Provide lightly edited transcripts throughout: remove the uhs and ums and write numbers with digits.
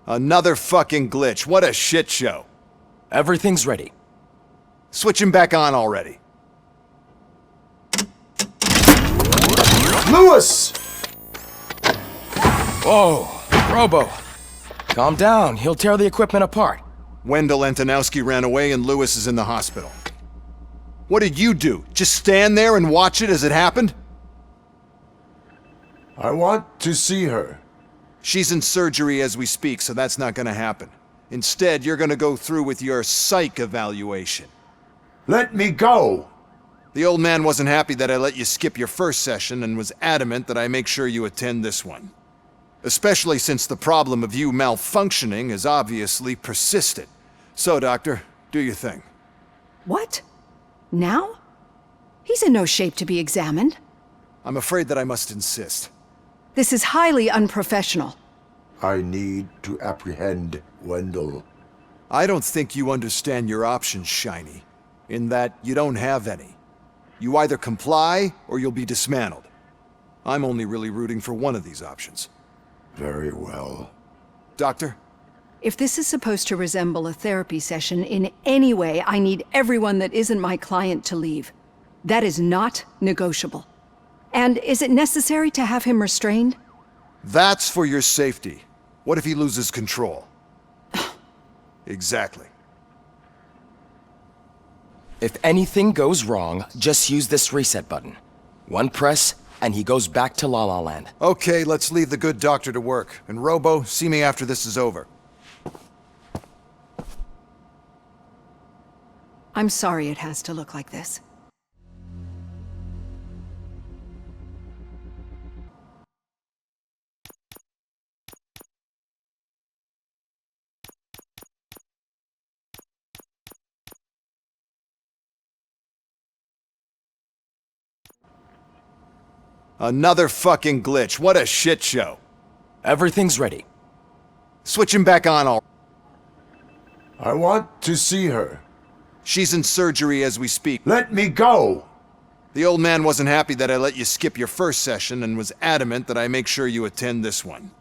Another fucking glitch. What a shit show. Everything's ready. Switch him back on already. Lewis! Whoa, Robo. Calm down, he'll tear the equipment apart. Wendell Antonowsky ran away and Lewis is in the hospital. What did you do? Just stand there and watch it as it happened? I want to see her. She's in surgery as we speak, so that's not gonna happen. Instead, you're gonna go through with your psych evaluation. Let me go! The old man wasn't happy that I let you skip your first session and was adamant that I make sure you attend this one. Especially since the problem of you malfunctioning has obviously persisted. So, Doctor, do your thing. What? Now? He's in no shape to be examined. I'm afraid that I must insist. This is highly unprofessional. I need to apprehend Wendell. I don't think you understand your options, Shiny, in that you don't have any. You either comply or you'll be dismantled. I'm only really rooting for one of these options. Very well. Doctor? If this is supposed to resemble a therapy session in any way, I need everyone that isn't my client to leave. That is not negotiable. And is it necessary to have him restrained? That's for your safety. What if he loses control? Exactly. If anything goes wrong, just use this reset button. One press, and he goes back to La La Land. Okay, let's leave the good doctor to work. And Robo, see me after this is over. I'm sorry it has to look like this. Another fucking glitch. What a shit show. Everything's ready. Switch him back on already. I want to see her. She's in surgery as we speak. Let me go! The old man wasn't happy that I let you skip your first session and was adamant that I make sure you attend this one.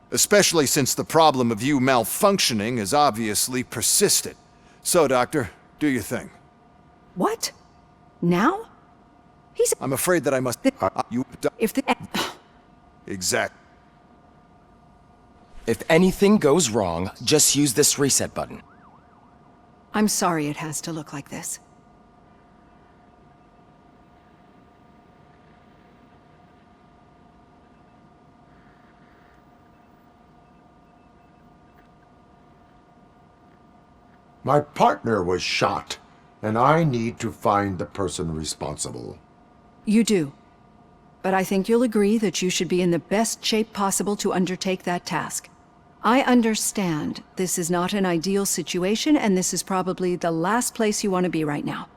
Especially since the problem of you malfunctioning has obviously persisted. So, Doctor, do your thing. What? Now? I'm afraid that I must... If the... Exact. If anything goes wrong, just use this reset button. I'm sorry it has to look like this. My partner was shot, and I need to find the person responsible. You do. But I think you'll agree that you should be in the best shape possible to undertake that task. I understand this is not an ideal situation, and this is probably the last place you want to be right now.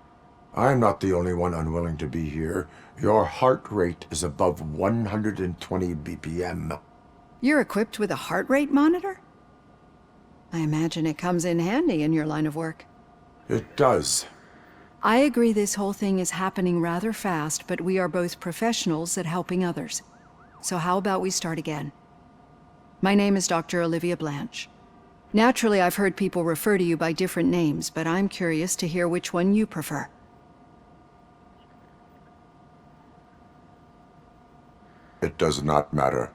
I'm not the only one unwilling to be here. Your heart rate is above 120 BPM. You're equipped with a heart rate monitor? I imagine it comes in handy in your line of work. It does. I agree this whole thing is happening rather fast, but we are both professionals at helping others. So how about we start again? My name is Dr. Olivia Blanche. Naturally, I've heard people refer to you by different names, but I'm curious to hear which one you prefer. It does not matter.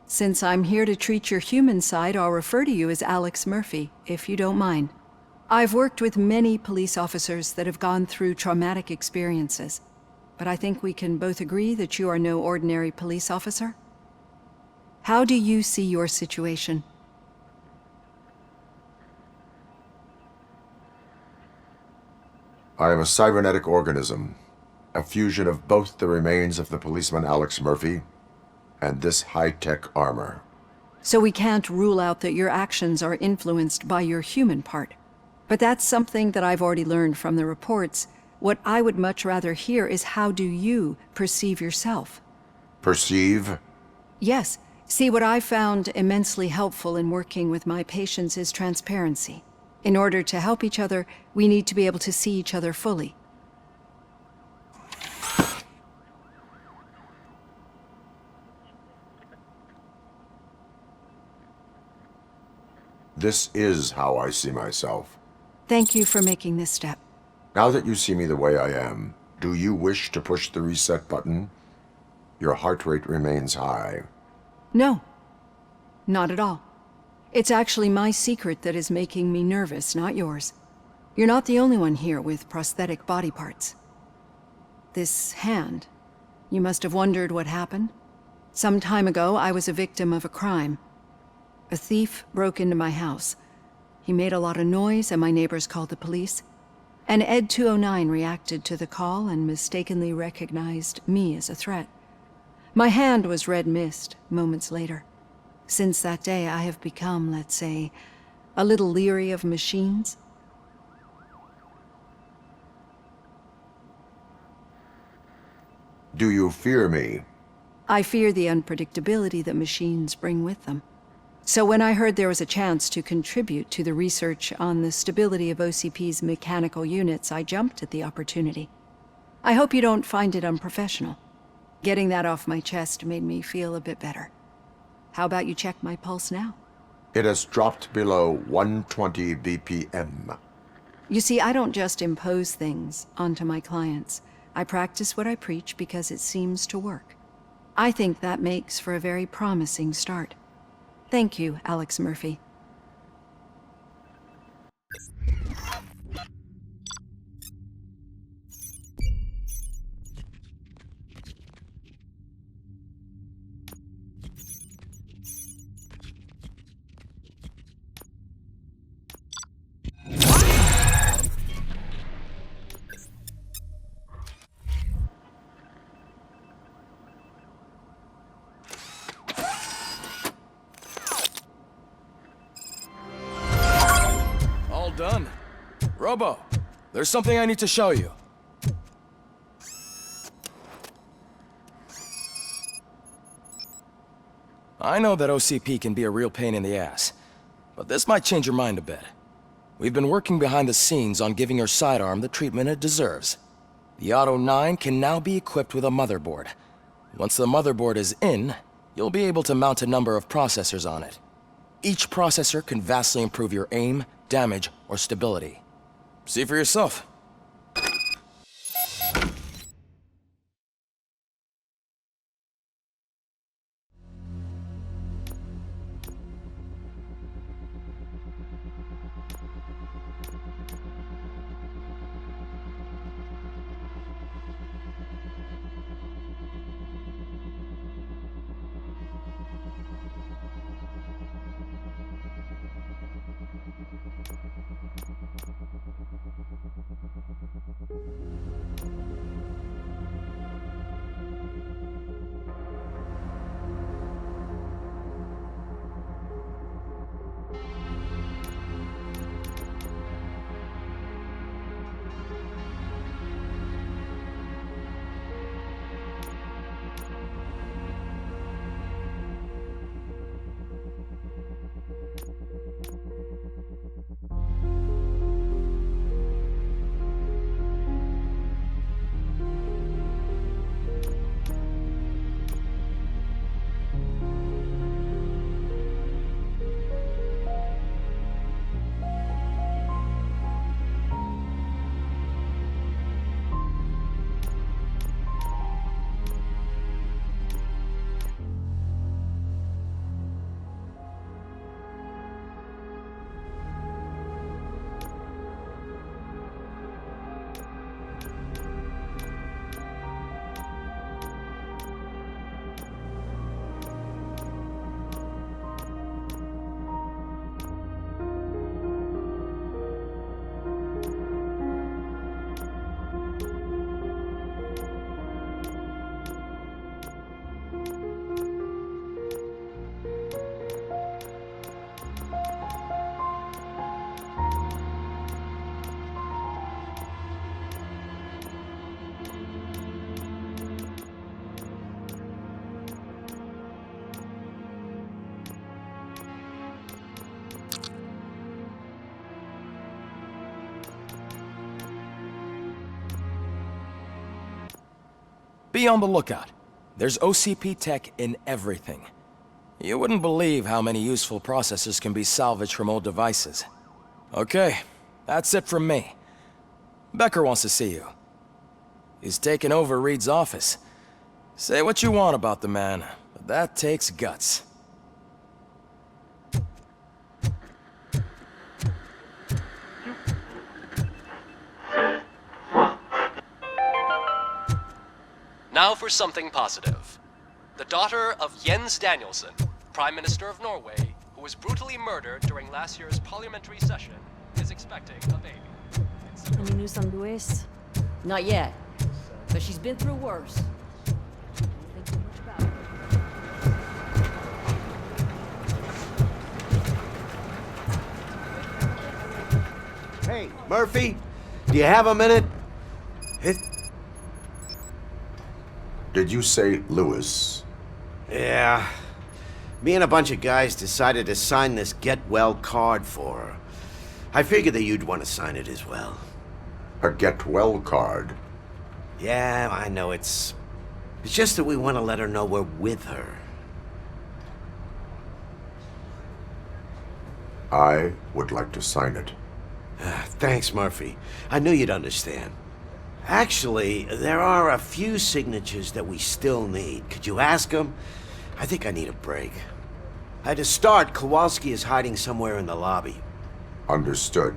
Since I'm here to treat your human side, I'll refer to you as Alex Murphy, if you don't mind. I've worked with many police officers that have gone through traumatic experiences, but I think we can both agree that you are no ordinary police officer. How do you see your situation? I am a cybernetic organism, a fusion of both the remains of the policeman Alex Murphy and this high-tech armor. So we can't rule out that your actions are influenced by your human part. But that's something that I've already learned from the reports. What I would much rather hear is how do you perceive yourself? Perceive? Yes. See, what I found immensely helpful in working with my patients is transparency. In order to help each other, we need to be able to see each other fully. This is how I see myself. Thank you for making this step. Now that you see me the way I am, do you wish to push the reset button? Your heart rate remains high. No, not at all. It's actually my secret that is making me nervous, not yours. You're not the only one here with prosthetic body parts. This hand, you must have wondered what happened. Some time ago, I was a victim of a crime. A thief broke into my house. He made a lot of noise and my neighbors called the police. And Ed 209 reacted to the call and mistakenly recognized me as a threat. My hand was red mist moments later. Since that day, I have become, let's say, a little leery of machines. Do you fear me? I fear the unpredictability that machines bring with them. So when I heard there was a chance to contribute to the research on the stability of OCP's mechanical units, I jumped at the opportunity. I hope you don't find it unprofessional. Getting that off my chest made me feel a bit better. How about you check my pulse now? It has dropped below 120 BPM. You see, I don't just impose things onto my clients. I practice what I preach because it seems to work. I think that makes for a very promising start. Thank you, Alex Murphy. Done. Robo, there's something I need to show you. I know that OCP can be a real pain in the ass, but this might change your mind a bit. We've been working behind the scenes on giving your sidearm the treatment it deserves. The Auto 9 can now be equipped with a motherboard. Once the motherboard is in, you'll be able to mount a number of processors on it. Each processor can vastly improve your aim, damage, or stability. See for yourself. Be on the lookout. There's OCP tech in everything. You wouldn't believe how many useful processors can be salvaged from old devices. Okay, that's it from me. Becker wants to see you. He's taken over Reed's office. Say what you want about the man, but that takes guts. Now for something positive. The daughter of Jens Danielson, Prime Minister of Norway, who was brutally murdered during last year's parliamentary session, is expecting a baby. Any news on Luis? Not yet, but she's been through worse. Don't think too much about it. Hey, Murphy, do you have a minute? Did you say Lewis? Yeah. Me and a bunch of guys decided to sign this get well card for her. I figured that you'd want to sign it as well. A get well card? Yeah, I know it's just that we want to let her know we're with her. I would like to sign it. Thanks, Murphy. I knew you'd understand. Actually, there are a few signatures that we still need. Could you ask them? I think I need a break. To start, Kowalski is hiding somewhere in the lobby. Understood.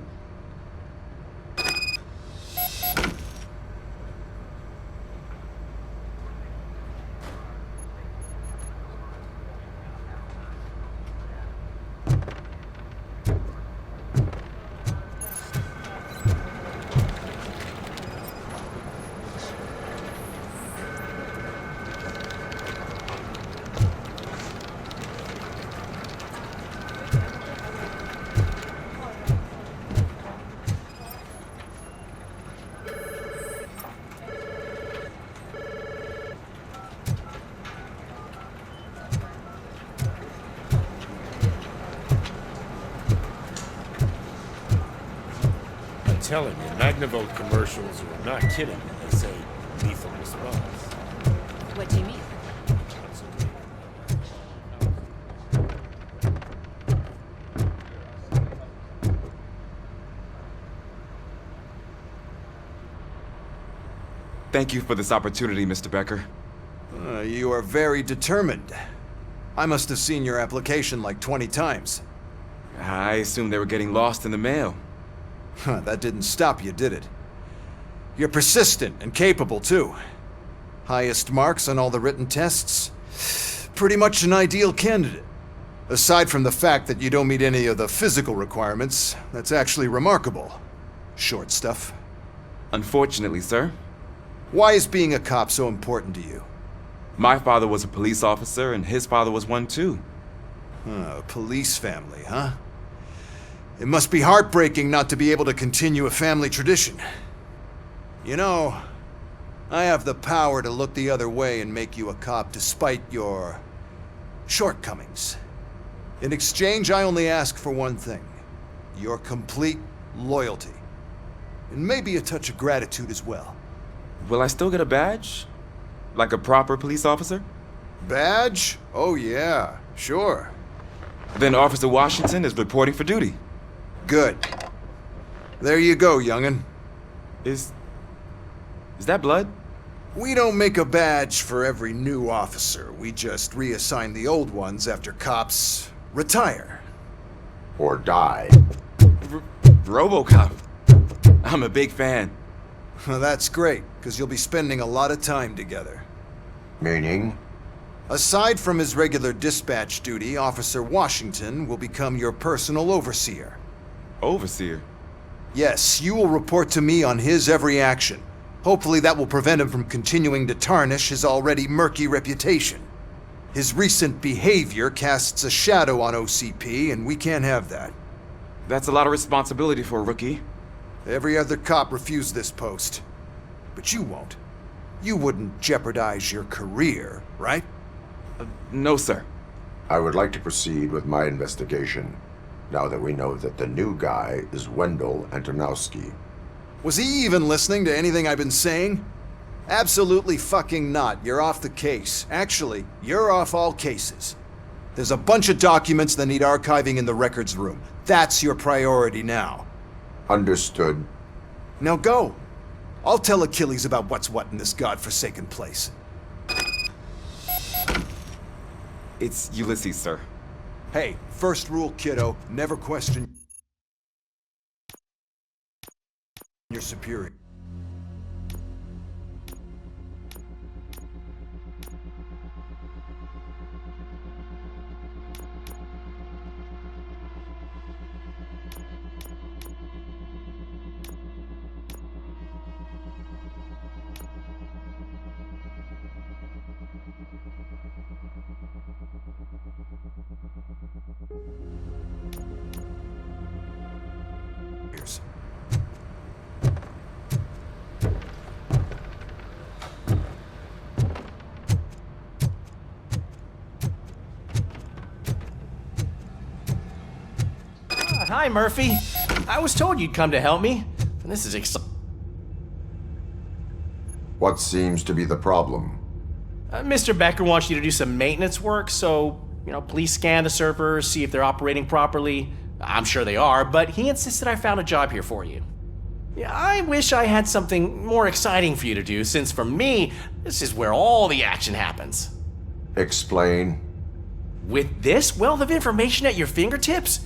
Telling you, Magnavolt commercials are not kidding when they say lethal response. What do you mean? Thank you for this opportunity, Mr. Becker. You are very determined. I must have seen your application like 20 times. I assumed they were getting lost in the mail. That didn't stop you, did it? You're persistent and capable, too. Highest marks on all the written tests. Pretty much an ideal candidate. Aside from the fact that you don't meet any of the physical requirements, that's actually remarkable. Short stuff. Unfortunately, sir. Why is being a cop so important to you? My father was a police officer, and his father was one, too. A police family, huh? It must be heartbreaking not to be able to continue a family tradition. You know, I have the power to look the other way and make you a cop despite your shortcomings. In exchange, I only ask for one thing. Your complete loyalty. And maybe a touch of gratitude as well. Will I still get a badge? Like a proper police officer? Badge? Oh yeah, sure. Then Officer Washington is reporting for duty. Good. There you go, young'un. Is that blood? We don't make a badge for every new officer. We just reassign the old ones after cops retire. Or die. RoboCop. I'm a big fan. Well, that's great, because you'll be spending a lot of time together. Meaning? Aside from his regular dispatch duty, Officer Washington will become your personal overseer. Overseer? Yes, you will report to me on his every action. Hopefully that will prevent him from continuing to tarnish his already murky reputation. His recent behavior casts a shadow on OCP, and we can't have that. That's a lot of responsibility for a rookie. Every other cop refused this post. But you won't. You wouldn't jeopardize your career, right? No, sir. I would like to proceed with my investigation, now that we know that the new guy is Wendell Antonowsky. Was he even listening to anything I've been saying? Absolutely fucking not. You're off the case. Actually, you're off all cases. There's a bunch of documents that need archiving in the records room. That's your priority now. Understood. Now go. I'll tell Achilles about what's what in this godforsaken place. It's Ulysses, sir. Hey, first rule, kiddo, never question your superior. Hi, Murphy. I was told you'd come to help me. And this is exciting. What seems to be the problem? Mr. Becker wants you to do some maintenance work, so, please scan the servers, see if they're operating properly. I'm sure they are, but he insisted I found a job here for you. Yeah, I wish I had something more exciting for you to do, since for me, this is where all the action happens. Explain. With this wealth of information at your fingertips,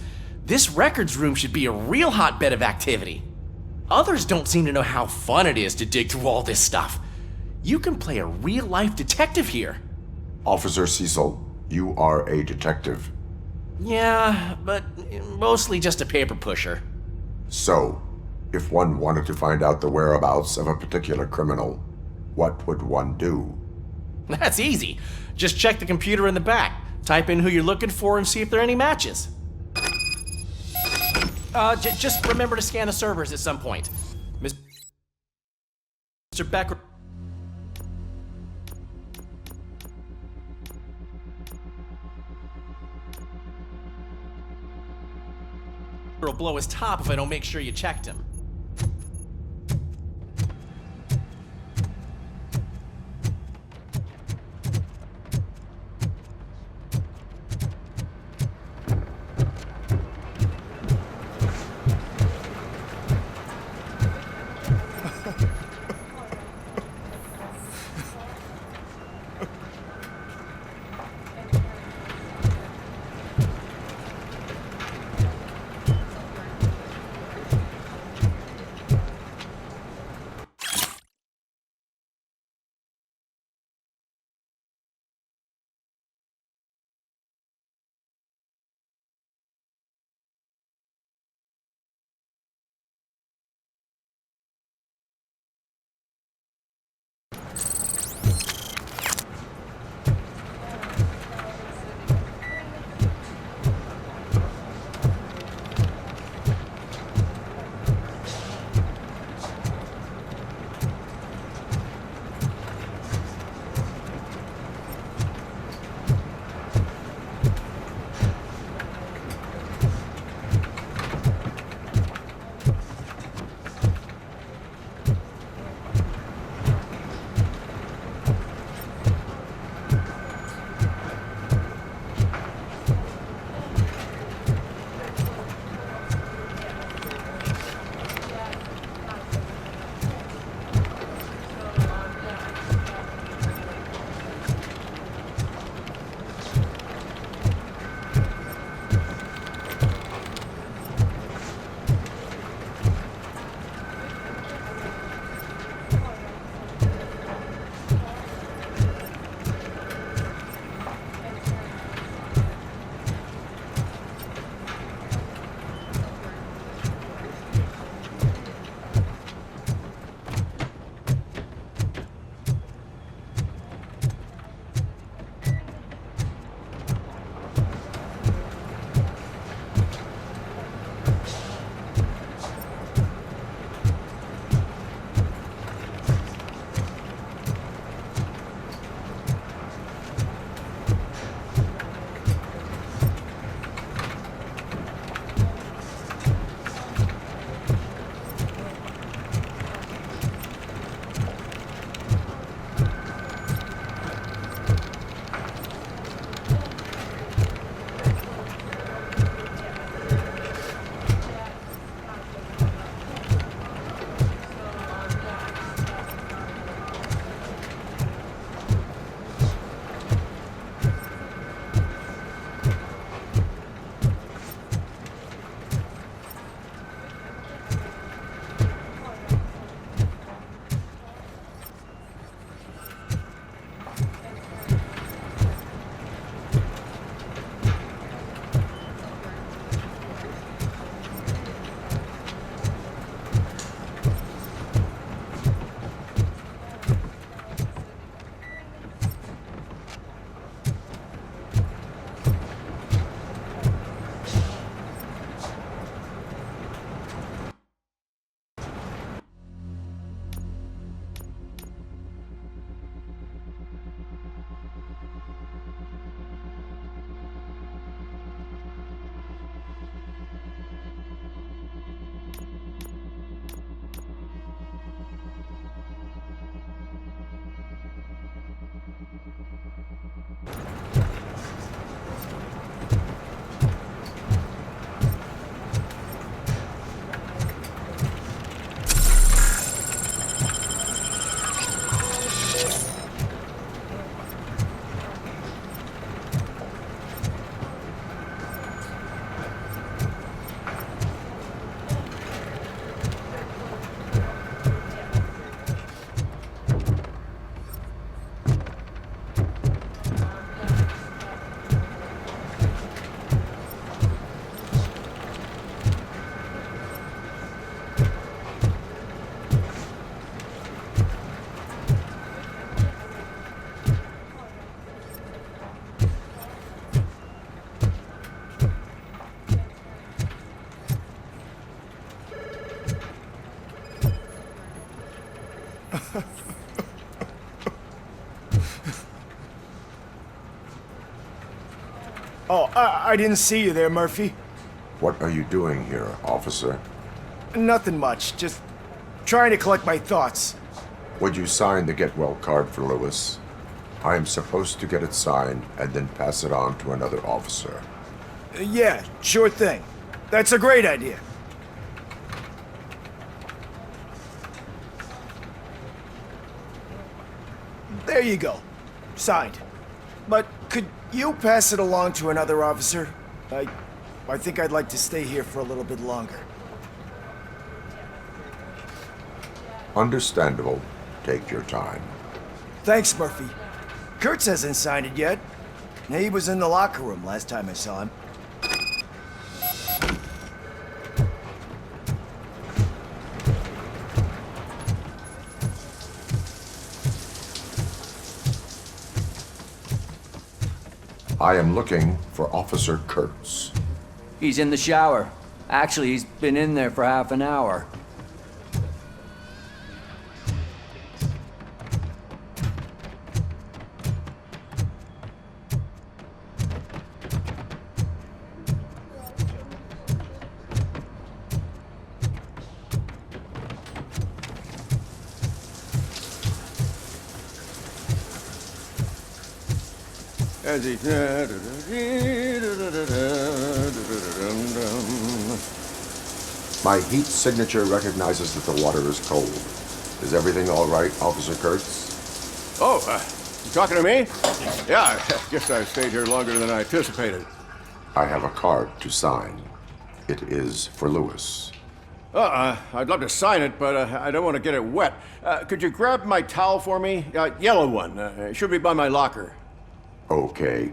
this records room should be a real hotbed of activity. Others don't seem to know how fun it is to dig through all this stuff. You can play a real-life detective here. Officer Cecil, you are a detective. Yeah, but mostly just a paper pusher. So, if one wanted to find out the whereabouts of a particular criminal, what would one do? That's easy. Just check the computer in the back, type in who you're looking for, and see if there are any matches. Just remember to scan the servers at some point. Mr. Becker will blow his top if I don't make sure you checked him. Oh, I didn't see you there, Murphy. What are you doing here, officer? Nothing much, just trying to collect my thoughts. Would you sign the get well card for Lewis? I am supposed to get it signed and then pass it on to another officer. Yeah, sure thing. That's a great idea. There you go. Signed. But could you pass it along to another officer? I think I'd like to stay here for a little bit longer. Understandable. Take your time. Thanks, Murphy. Kurtz hasn't signed it yet. He was in the locker room last time I saw him. I am looking for Officer Kurtz. He's in the shower. Actually, he's been in there for half an hour. My heat signature recognizes that the water is cold. Is everything all right, Officer Kurtz? Oh, you talking to me? Yeah, I guess I stayed here longer than I anticipated. I have a card to sign. It is for Lewis. I'd love to sign it, but I don't want to get it wet. Could you grab my towel for me? Yellow one. It should be by my locker. Okay.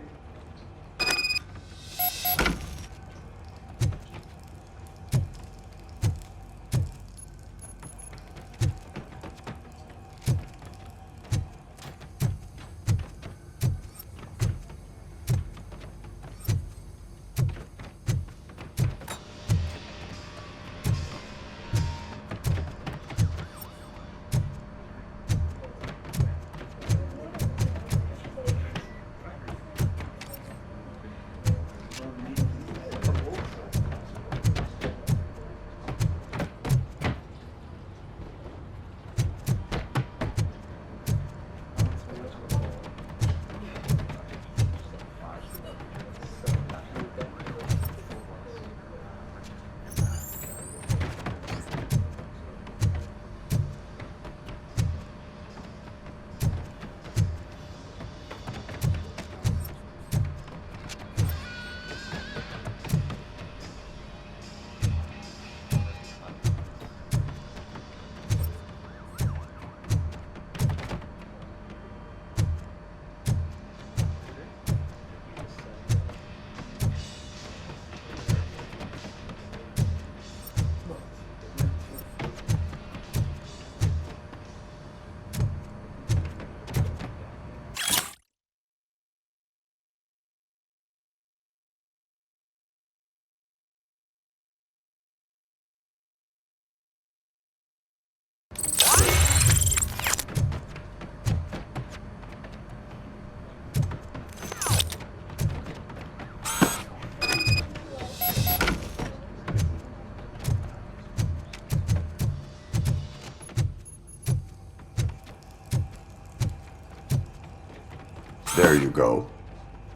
There you go.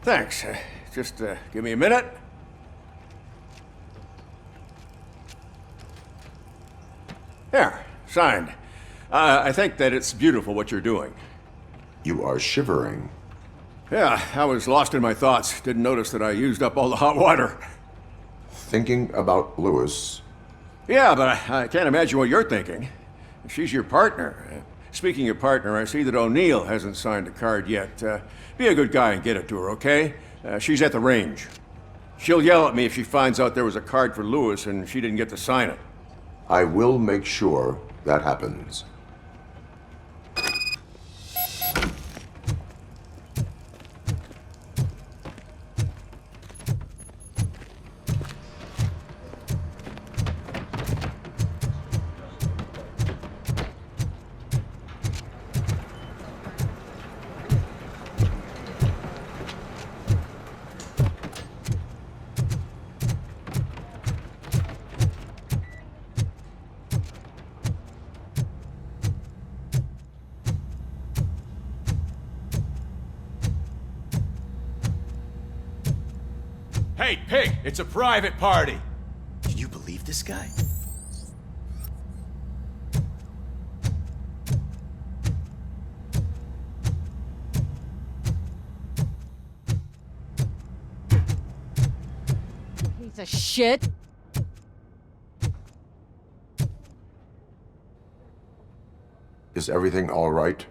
Thanks. Just give me a minute. There, signed. I think that it's beautiful what you're doing. You are shivering. Yeah, I was lost in my thoughts. Didn't notice that I used up all the hot water. Thinking about Lewis. Yeah, but I can't imagine what you're thinking. She's your partner. Speaking of partner, I see that O'Neill hasn't signed a card yet. Be a good guy and get it to her, okay? She's at the range. She'll yell at me if she finds out there was a card for Lewis and she didn't get to sign it. I will make sure that happens. Hey, pig, it's a private party. Can you believe this guy? Piece of shit. Is everything all right?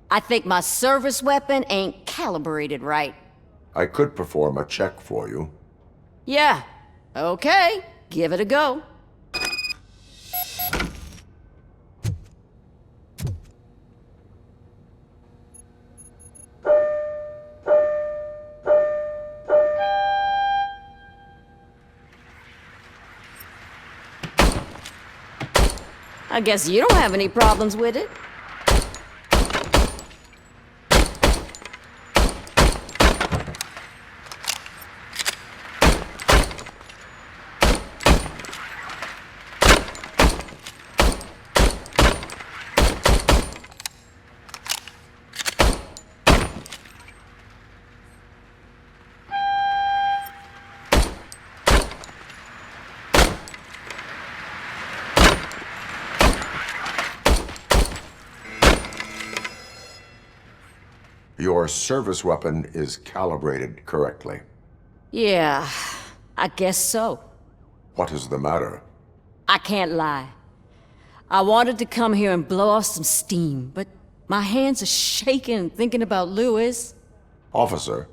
I think my service weapon ain't calibrated right. I could perform a check for you. Yeah. Okay. Give it a go. I guess you don't have any problems with it. Your service weapon is calibrated correctly. Yeah, I guess so. What is the matter? I can't lie. I wanted to come here and blow off some steam, but my hands are shaking thinking about Lewis. Officer,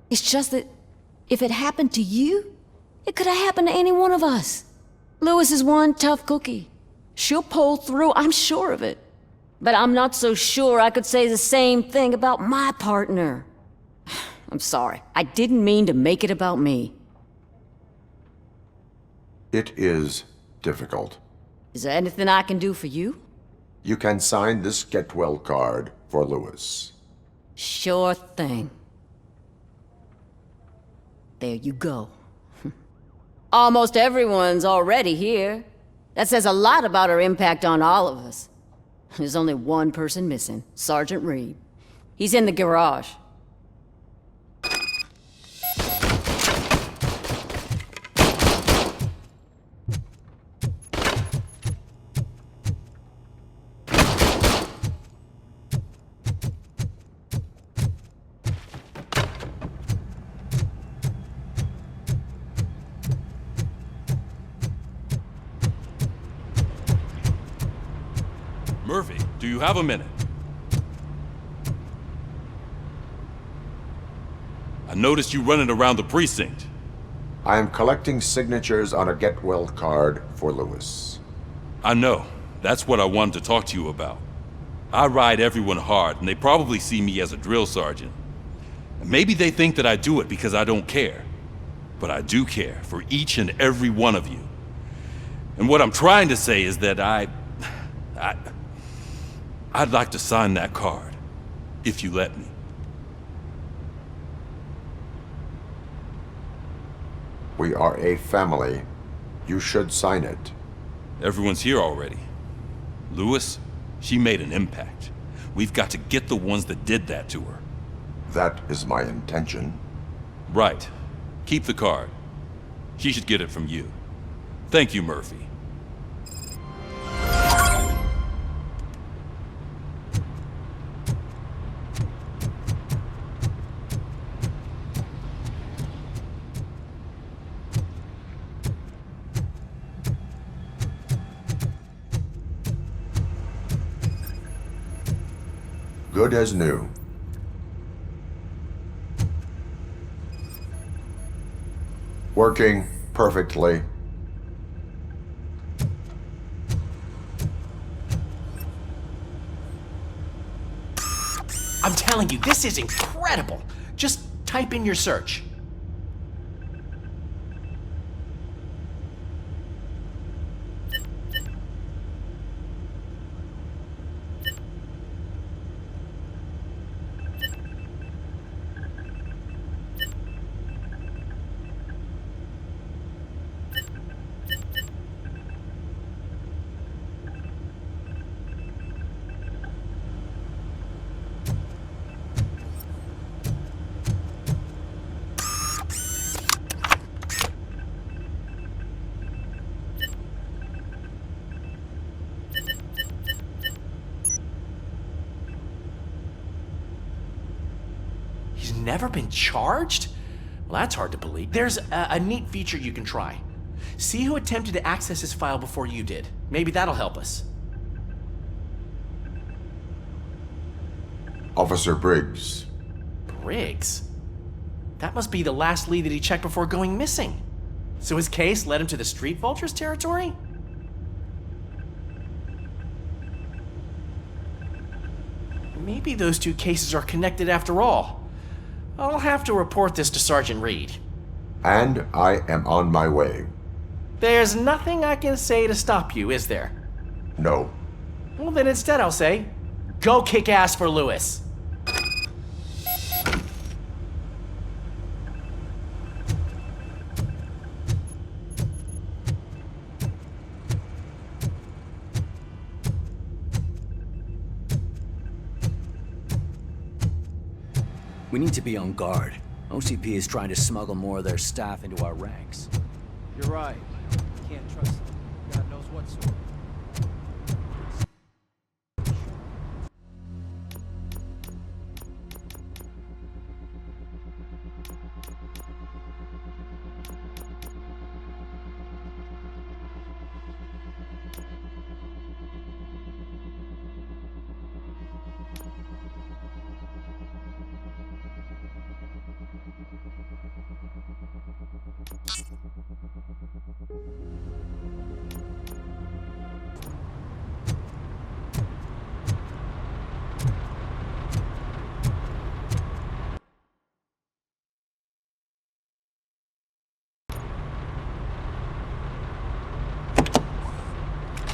It's just that if it happened to you, it could have happened to any one of us. Lewis is one tough cookie. She'll pull through, I'm sure of it. But I'm not so sure I could say the same thing about my partner. I'm sorry. I didn't mean to make it about me. it is difficult. Is there anything I can do for you? You can sign this get well card for Lewis. Sure thing. There you go. Almost everyone's already here. That says a lot about her impact on all of us. There's only one person missing, Sergeant Reed. He's in the garage. Murphy, do you have a minute? I noticed you running around the precinct. I am collecting signatures on a get well card for Lewis. I know. That's what I wanted to talk to you about. I ride everyone hard, and they probably see me as a drill sergeant. And maybe they think that I do it because I don't care. But I do care for each and every one of you. And what I'm trying to say is that I'd like to sign that card, if you let me. We are a family. You should sign it. Everyone's here already. Lewis, she made an impact. We've got to get the ones that did that to her. That is my intention. Right. Keep the card. She should get it from you. Thank you, Murphy. Good as new. Working perfectly. I'm telling you, this is incredible. Just type in your search. never been charged? Well, that's hard to believe. There's a neat feature you can try. See who attempted to access his file before you did. Maybe that'll help us. Officer Briggs. Briggs? That must be the last lead that he checked before going missing. So his case led him to the Street Vultures territory? Maybe those two cases are connected after all. I'll have to report this to Sergeant Reed. And I am on my way. There's nothing I can say to stop you, is there? No. Well, then instead I'll say, go kick ass for Lewis. We need to be on guard. OCP is trying to smuggle more of their staff into our ranks. You're right. You can't trust them. God knows what sort.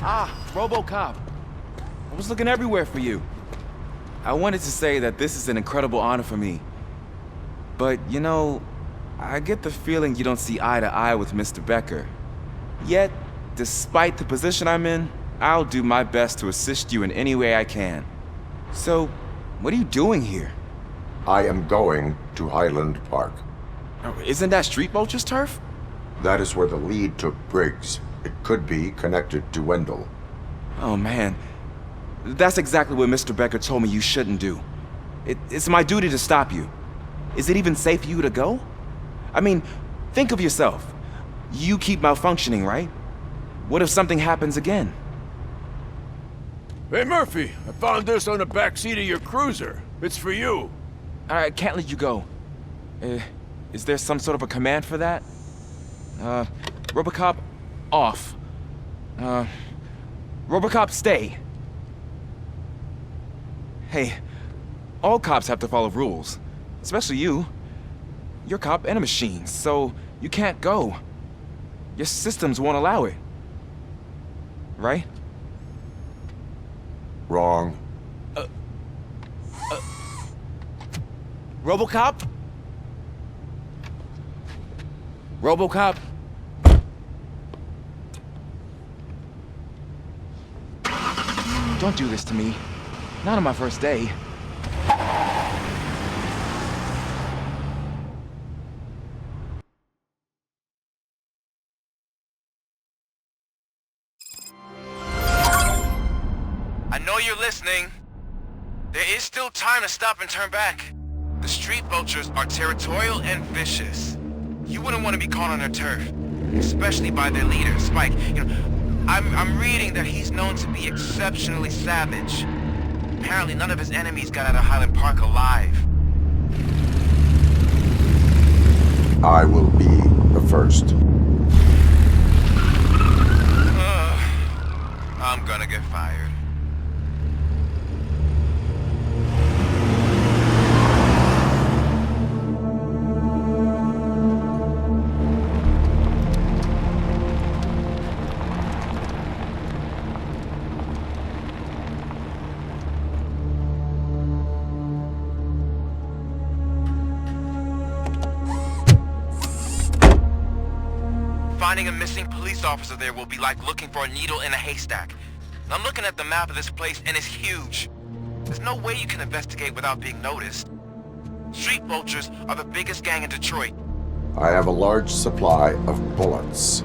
Ah, RoboCop. I was looking everywhere for you. I wanted to say that this is an incredible honor for me. But, you know, I get the feeling you don't see eye to eye with Mr. Becker. Yet, despite the position I'm in, I'll do my best to assist you in any way I can. So, what are you doing here? I am going to Highland Park. Oh, isn't that Street Vulture's turf? That is where the lead took Briggs. It could be connected to Wendell. Oh, man. That's exactly what Mr. Becker told me you shouldn't do. It's my duty to stop you. Is it even safe for you to go? I mean, think of yourself. You keep malfunctioning, right? What if something happens again? Hey, Murphy, I found this on the back seat of your cruiser. It's for you. I can't let you go. Is there some sort of a command for that? RoboCop, off. RoboCop, stay. Hey, all cops have to follow rules. Especially you. You're a cop and a machine, so you can't go. Your systems won't allow it. Right? Wrong. RoboCop? RoboCop? Don't do this to me. Not on my first day. I know you're listening. There is still time to stop and turn back. The Street Vultures are territorial and vicious. You wouldn't want to be caught on their turf, especially by their leader, Spike. You know, I'm reading that he's known to be exceptionally savage. Apparently none of his enemies got out of Highland Park alive. I will be the first. I'm gonna get fired. Finding a missing police officer there will be like looking for a needle in a haystack. I'm looking at the map of this place and it's huge. There's no way you can investigate without being noticed. Street Vultures are the biggest gang in Detroit. I have a large supply of bullets.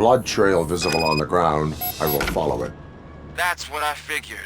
blood trail visible on the ground. I will follow it. That's what I figured.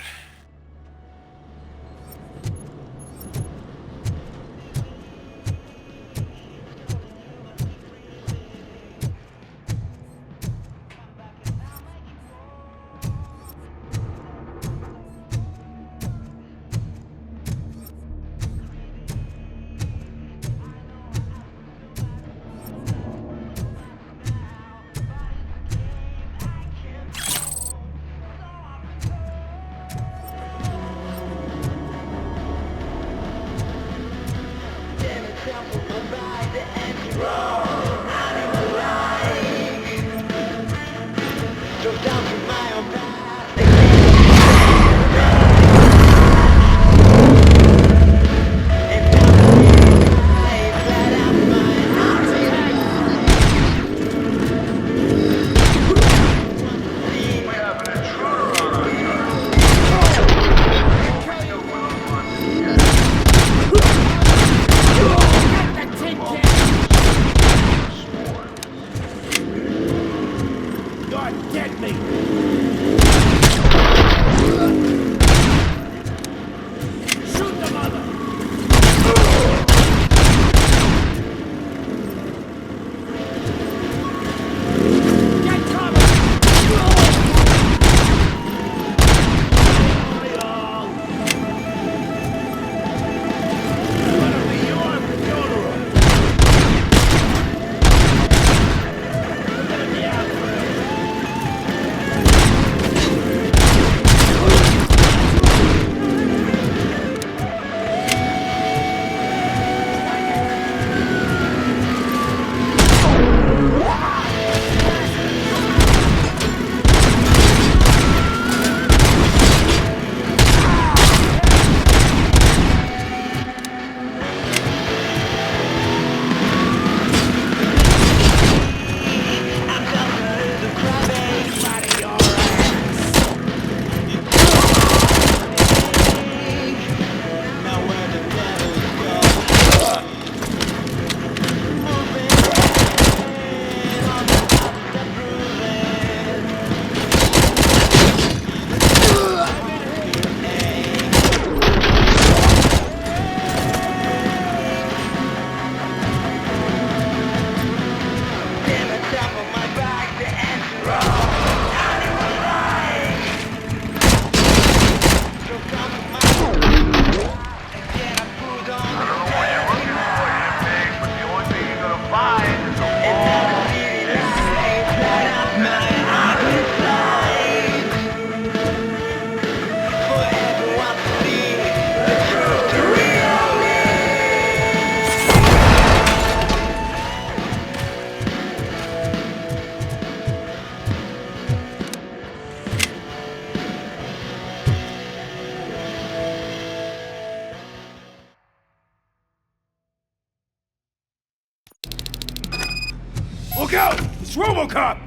Look out! It's RoboCop!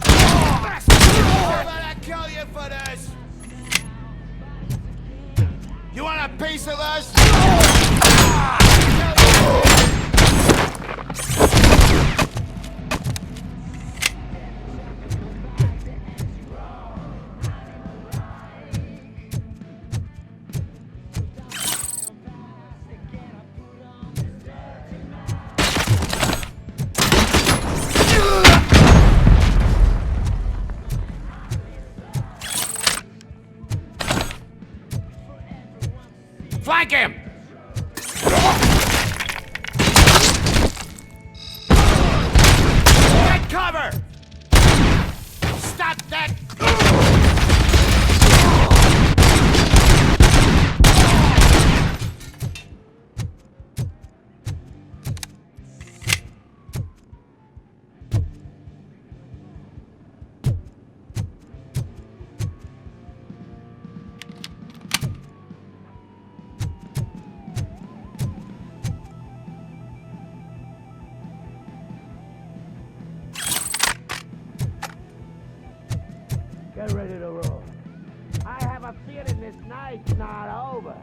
I'm gonna kill you for this! You want a piece of us? Flank him! Get cover! Stop that! Get ready to roll. I have a feeling this night's not over.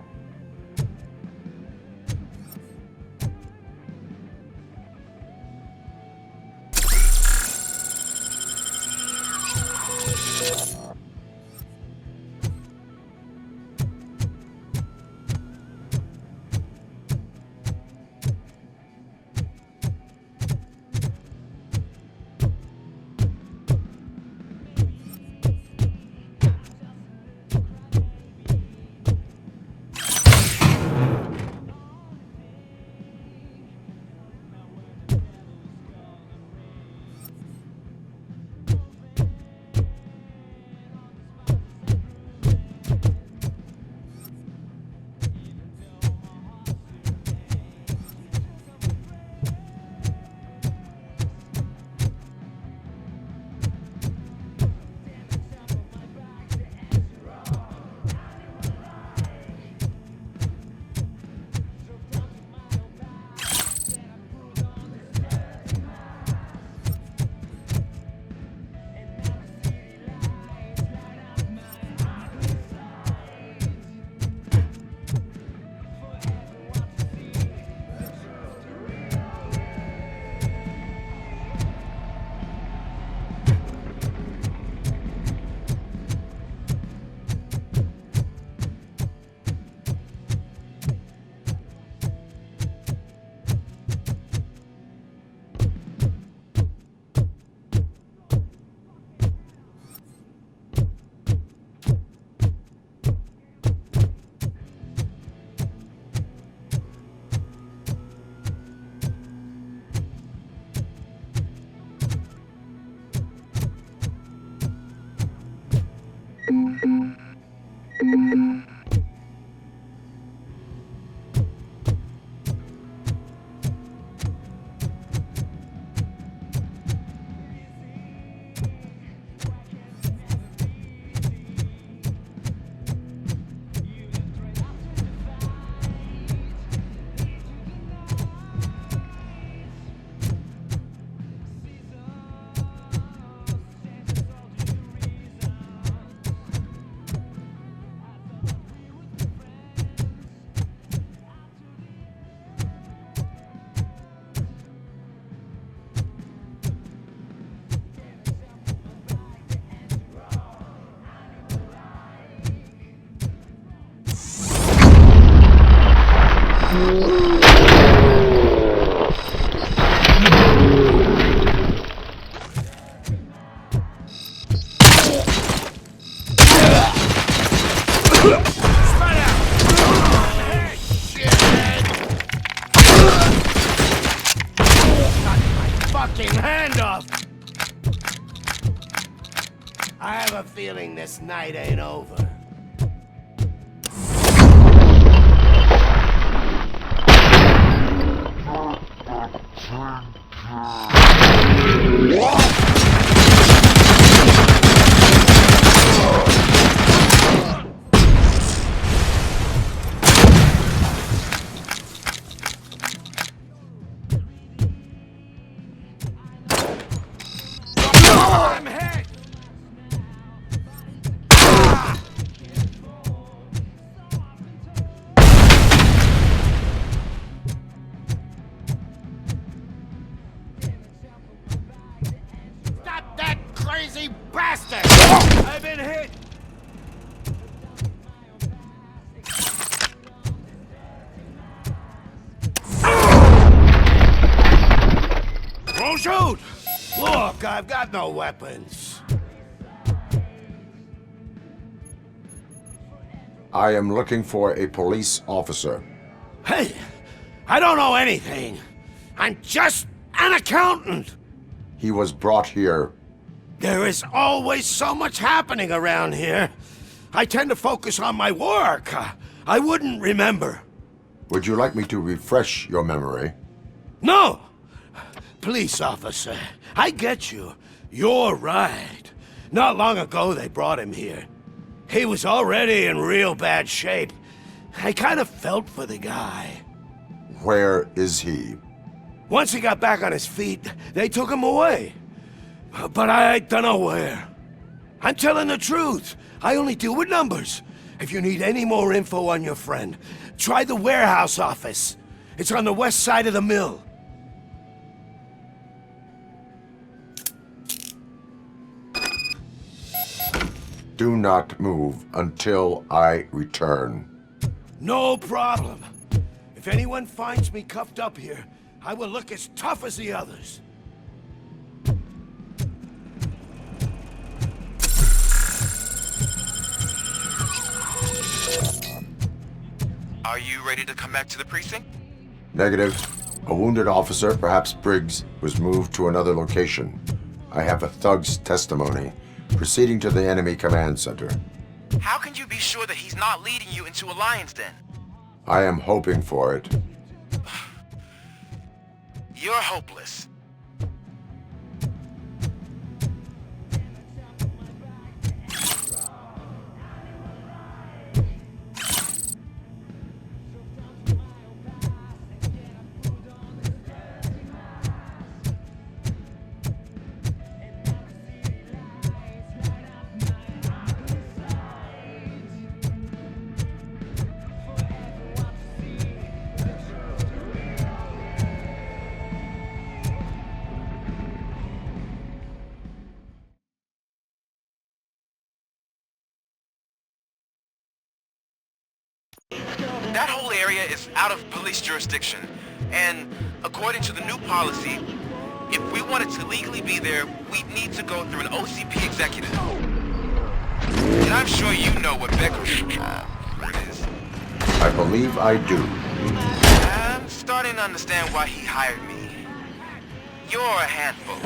This night ain't over. I've been hit! Don't shoot! Look, I've got no weapons. I am looking for a police officer. Hey, I don't know anything. I'm just an accountant. He was brought here. There is always so much happening around here. I tend to focus on my work. I wouldn't remember. Would you like me to refresh your memory? No! Police officer, I get you. You're right. Not long ago they brought him here. He was already in real bad shape. I kind of felt for the guy. Where is he? Once he got back on his feet, they took him away. But I don't know where. I'm telling the truth. I only deal with numbers. If you need any more info on your friend, try the warehouse office. It's on the west side of the mill. Do not move until I return. No problem. If anyone finds me cuffed up here, I will look as tough as the others. Are you ready to come back to the precinct? Negative. A wounded officer, perhaps Briggs, was moved to another location. I have a thug's testimony, proceeding to the enemy command center. How can you be sure that he's not leading you into a lion's den? I am hoping for it. You're hopeless. That whole area is out of police jurisdiction, and according to the new policy, if we wanted to legally be there, we'd need to go through an OCP executive. And I'm sure you know what Becker is. I believe I do. I'm starting to understand why he hired me. You're a handful.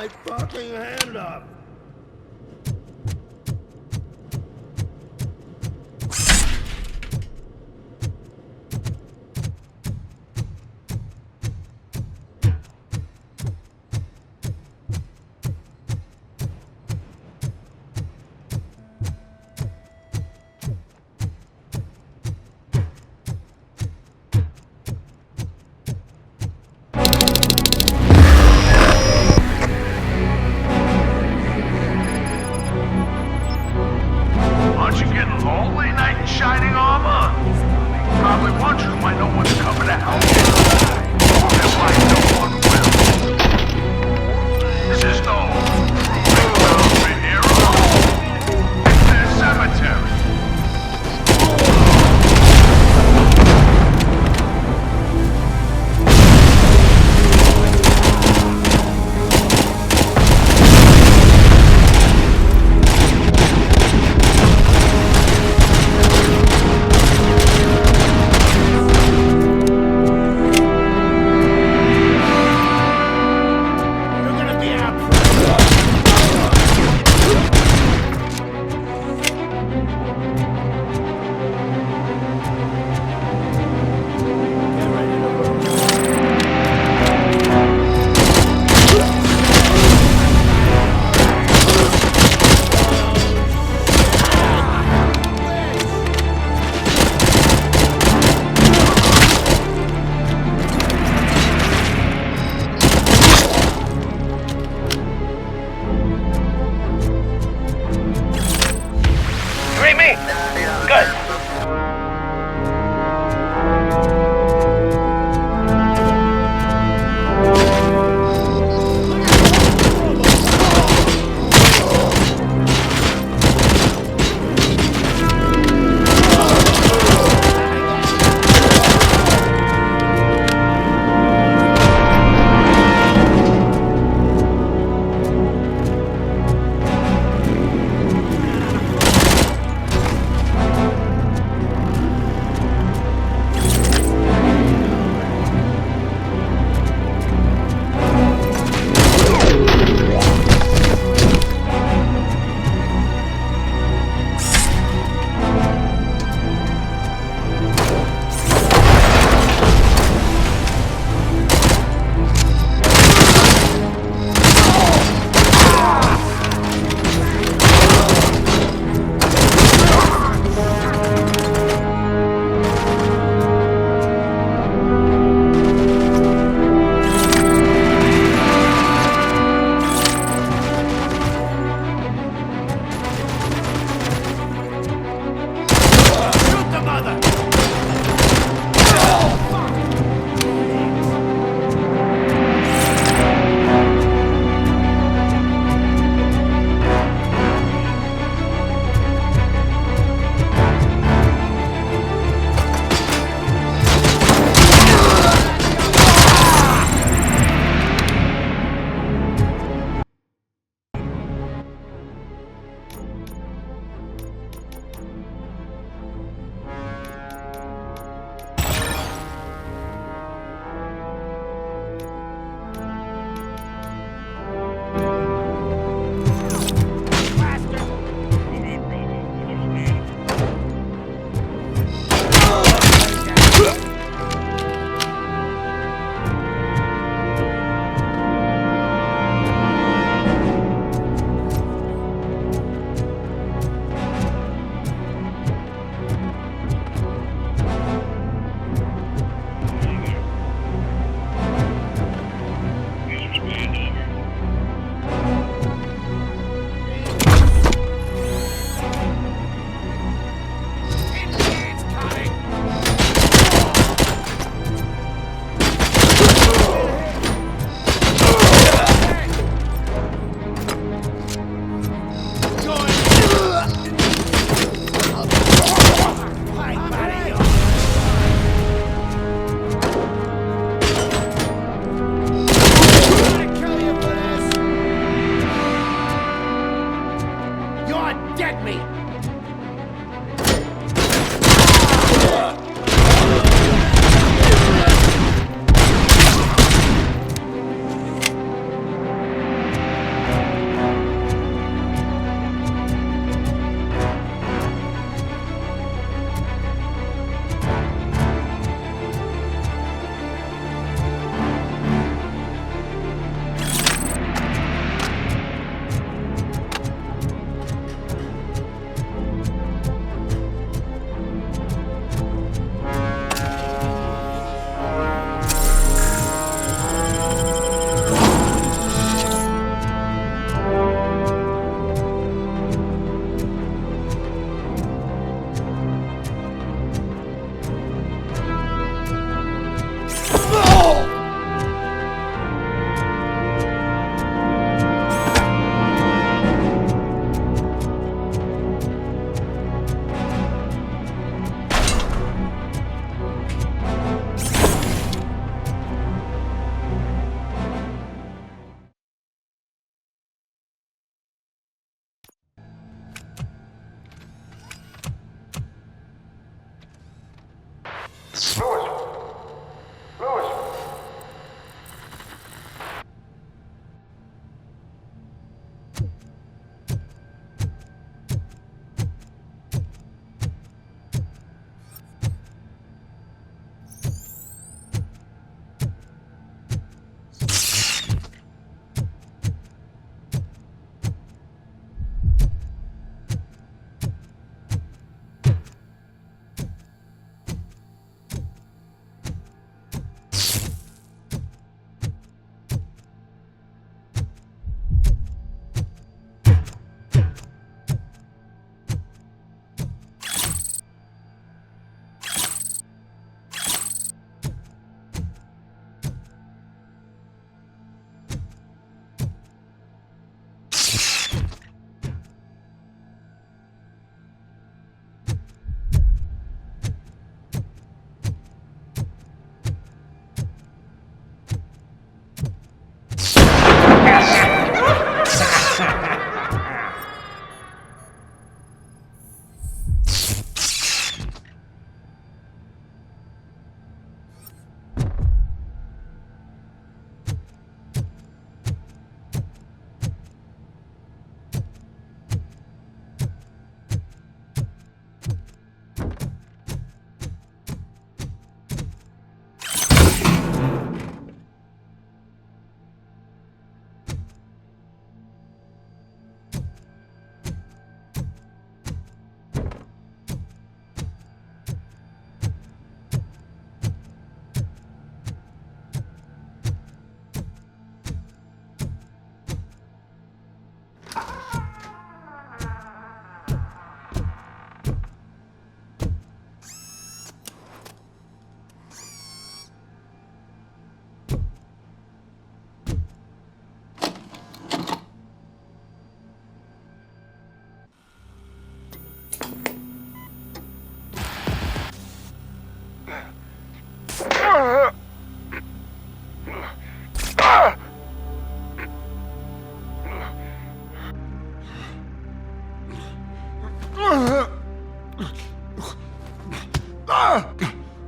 my fucking hand up!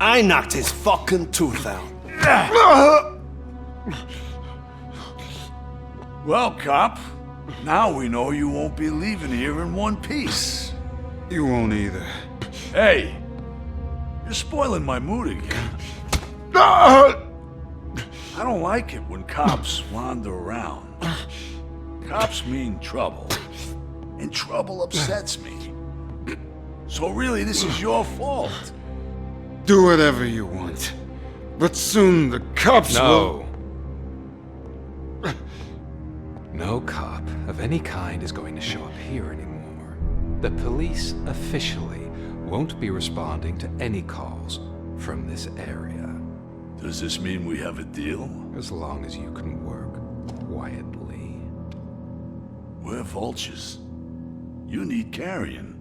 I knocked his fucking tooth out. Well, cop, now we know you won't be leaving here in one piece. You won't either. Hey, you're spoiling my mood again. I don't like it when cops wander around. Cops mean trouble, and trouble upsets me. So really, this is your fault. Do whatever you want. But soon the cops will... No cop of any kind is going to show up here anymore. The police officially won't be responding to any calls from this area. Does this mean we have a deal? As long as you can work quietly. We're vultures. You need carrion.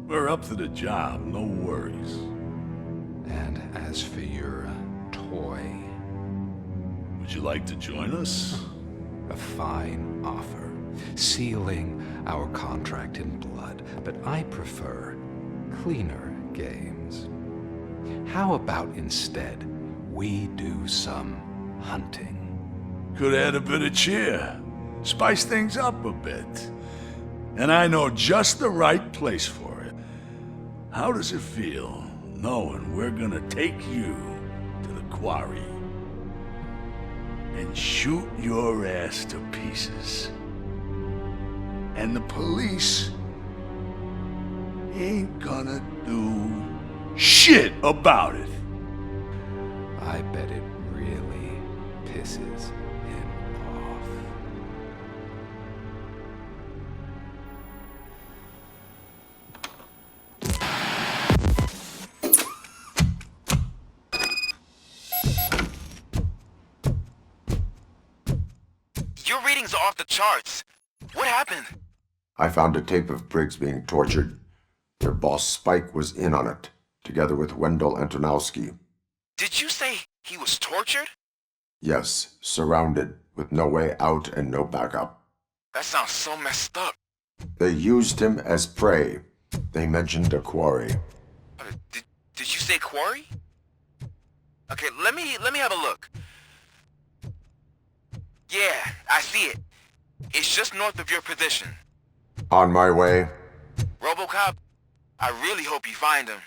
We're up to the job, no worries. And as for your toy... Would you like to join us? A fine offer, sealing our contract in blood, but I prefer cleaner games. How about instead we do some hunting? Could add a bit of cheer, spice things up a bit. And I know just the right place for it. How does it feel knowing we're gonna take you to the quarry and shoot your ass to pieces? And the police ain't gonna do shit about it. I bet it really pisses him off. Your readings are off the charts. What happened? I found a tape of Briggs being tortured. Their boss Spike was in on it, together with Wendell Antonowsky. Did you say he was tortured? Yes, surrounded, with no way out and no backup. That sounds so messed up. They used him as prey. They mentioned a quarry. Did you say quarry? Okay, let me have a look. Yeah, I see it. It's just north of your position. On my way. RoboCop, I really hope you find him.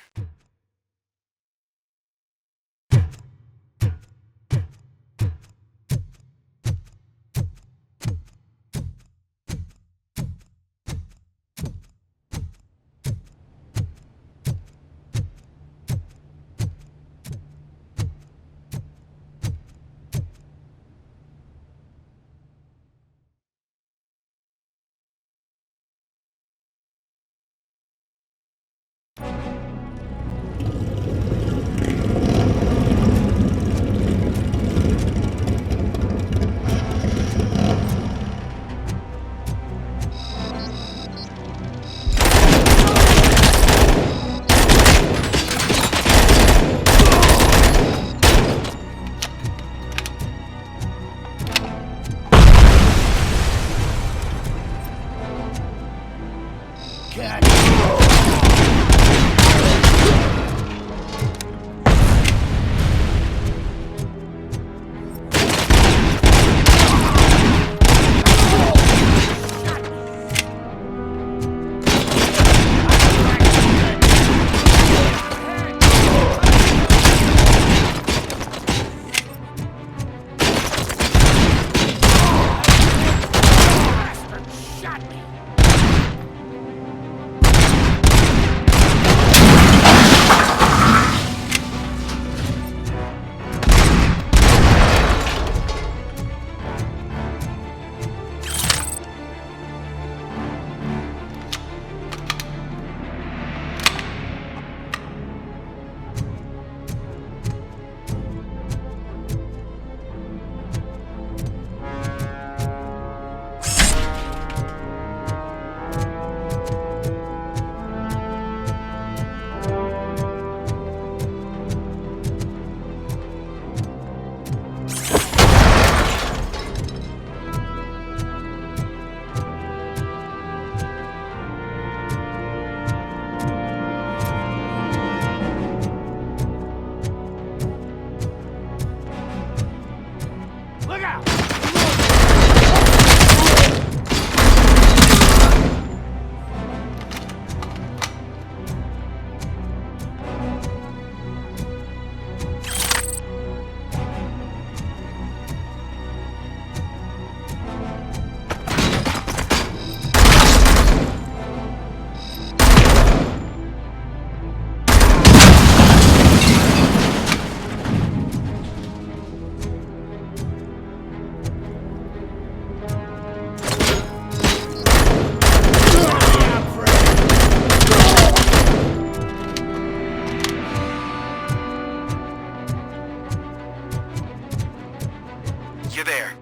You're there.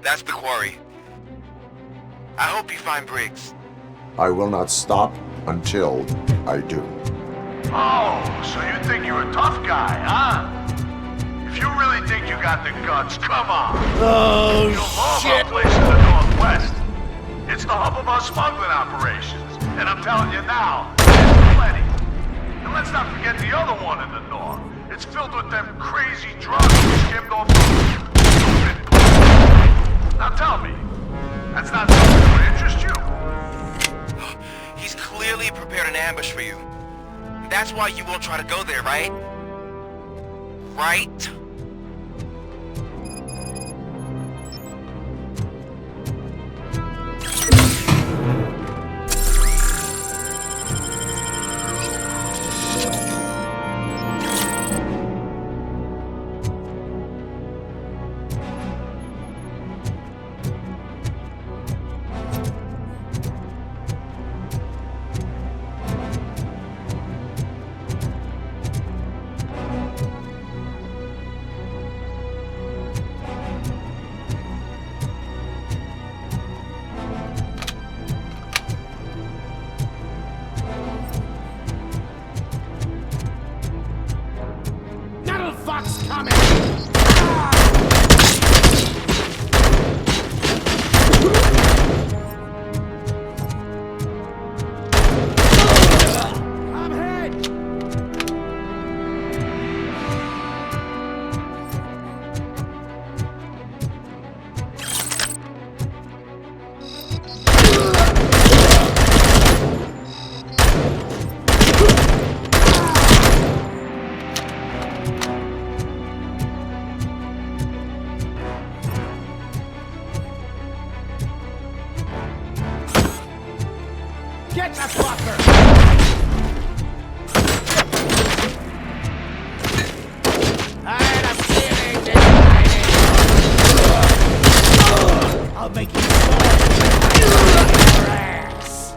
That's the quarry. I hope you find Briggs. I will not stop until I do. Oh, so you think you're a tough guy, huh? If you really think you got the guts, come on. Oh, You'll love shit. our place in the Northwest. It's the hub of our smuggling operations. And I'm telling you now, there's plenty. And let's not forget the other one in the north. It's filled with them crazy drugs we skimmed off the... Now tell me, that's not something that would interest you? He's clearly prepared an ambush for you. That's why you won't try to go there, right? Right? Get the fucker! I had a feeling this might. I'll make you fall your ass.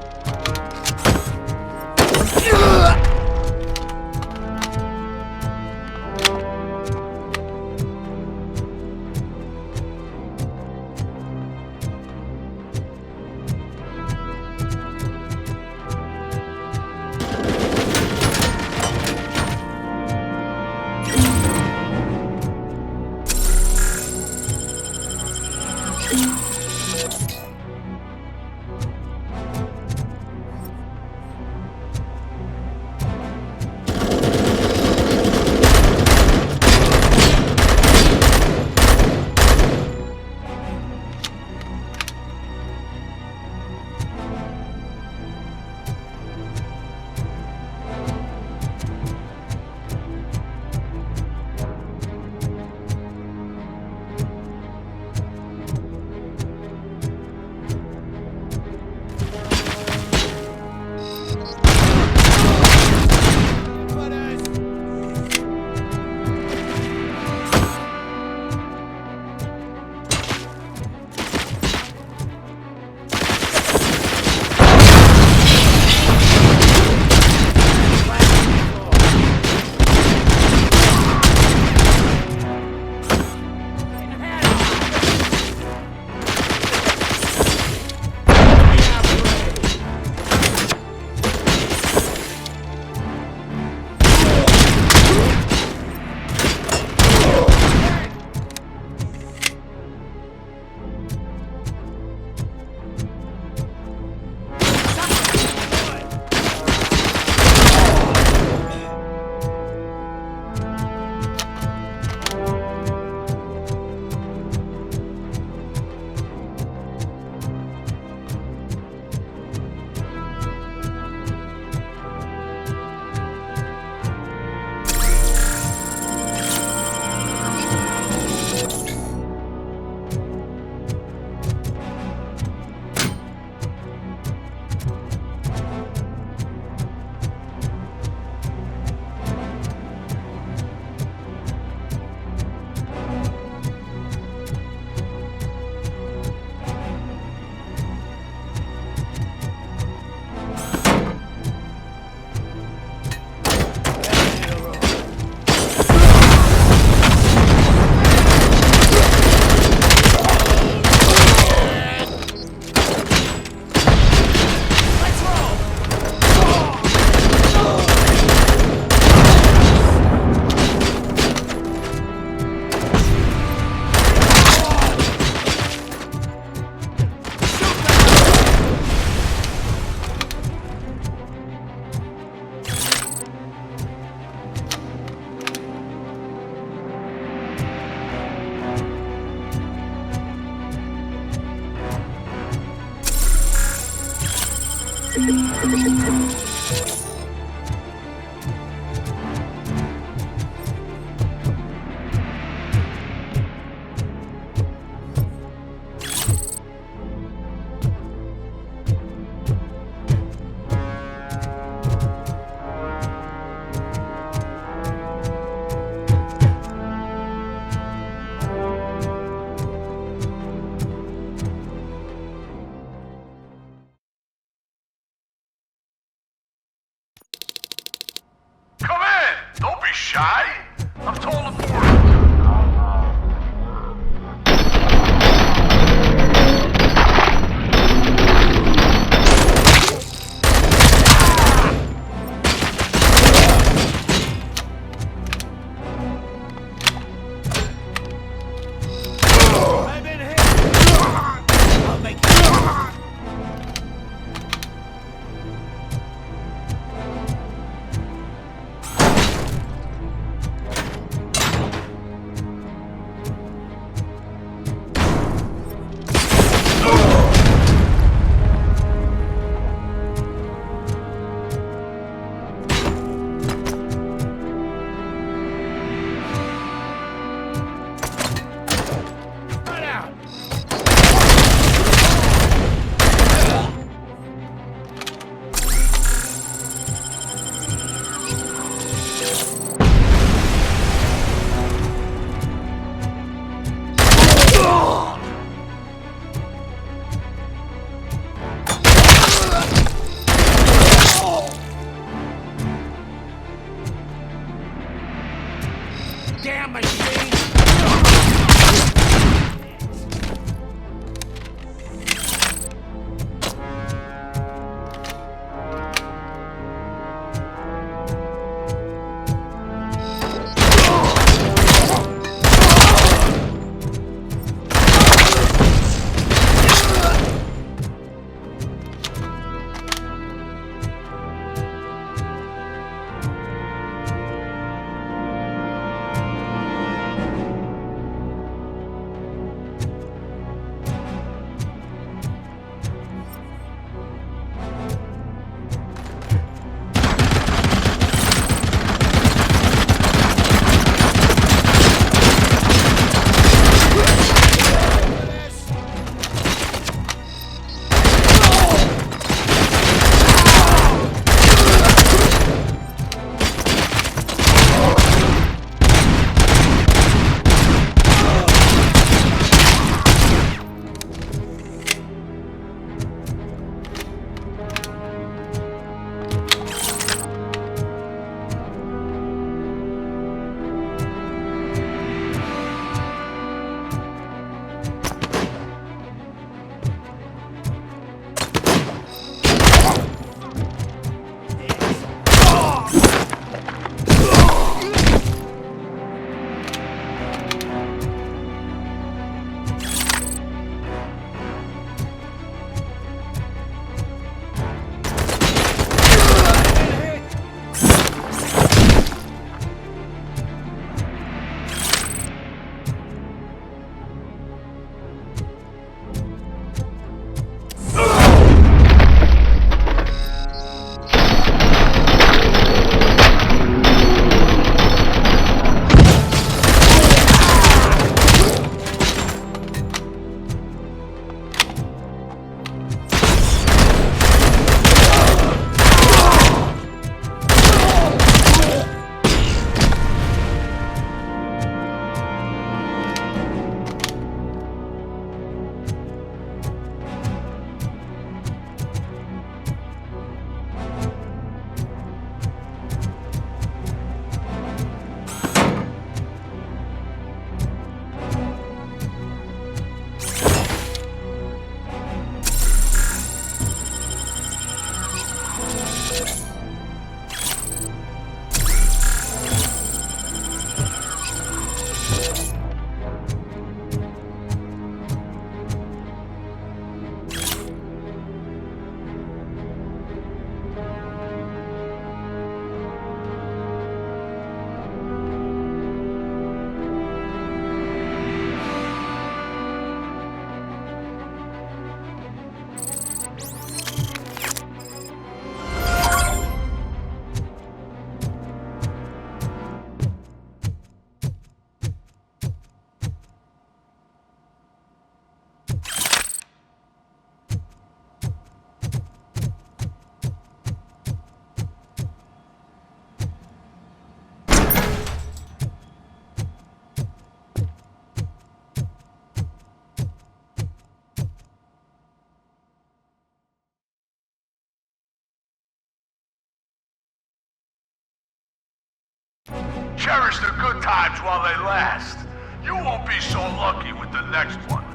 Cherish the good times while they last. You won't be so lucky with the next one.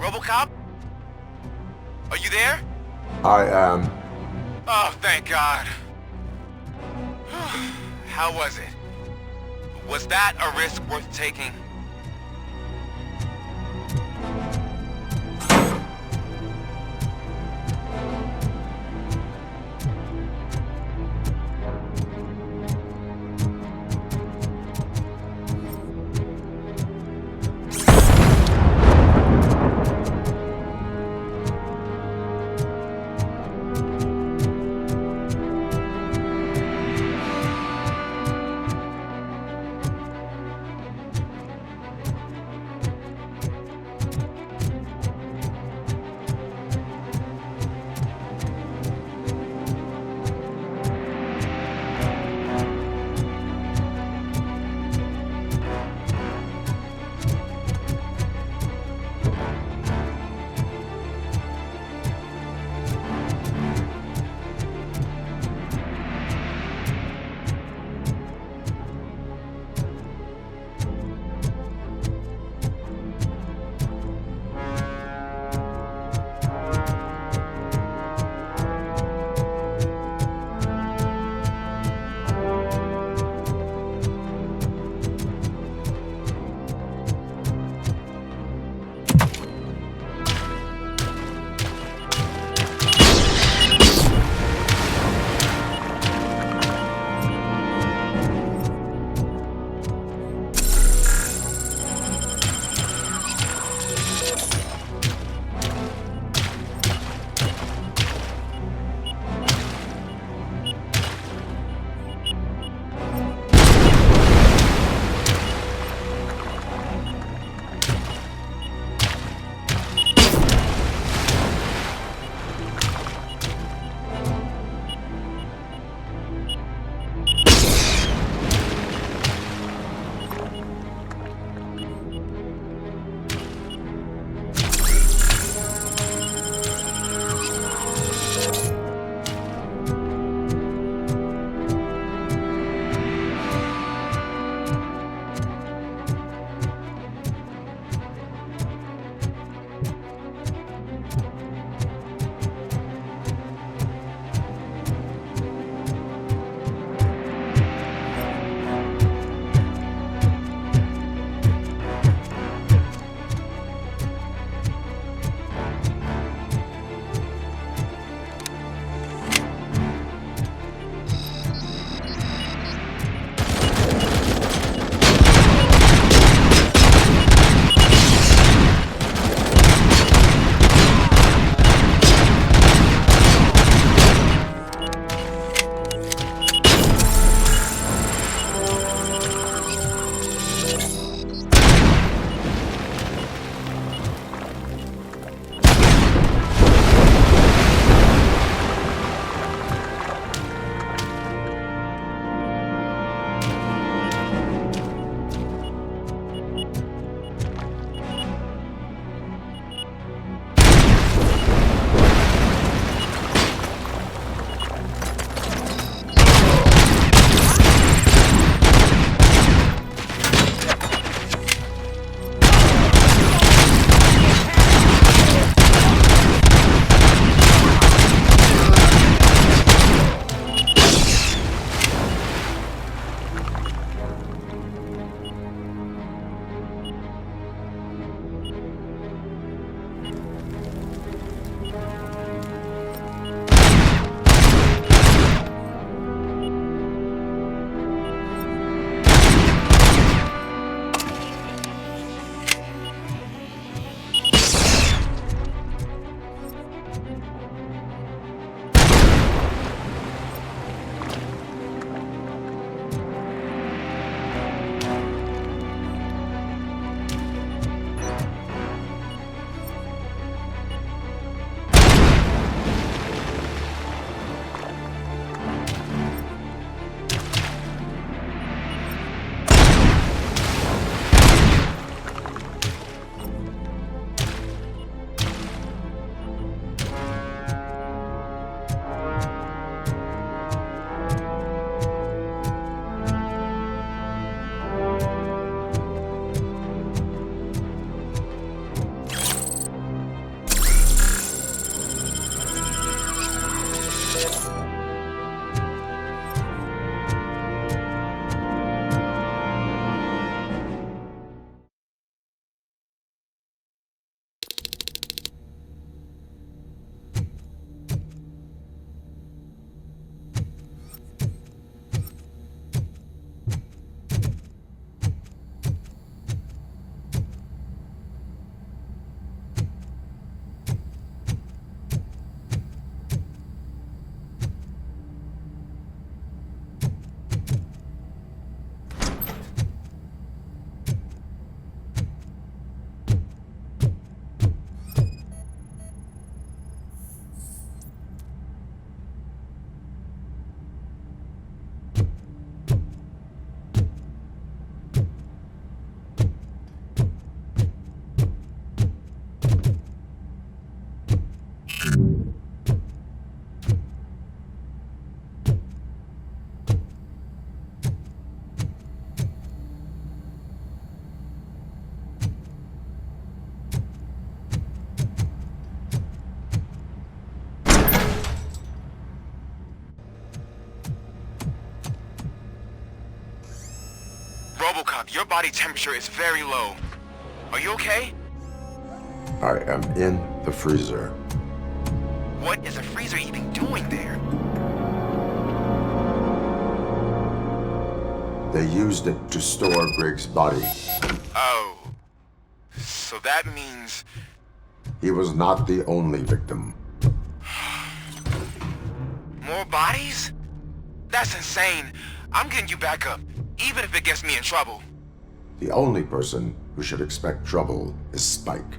RoboCop? Are you there? I am. Oh, thank God. How was it? Was that a risk worth taking? RoboCop, your body temperature is very low. Are you okay? I am in the freezer. What is a freezer even doing there? They used it to store Briggs' body. Oh. So that means... He was not the only victim. More bodies? That's insane. I'm getting you back up, even if it gets me in trouble. The only person who should expect trouble is Spike.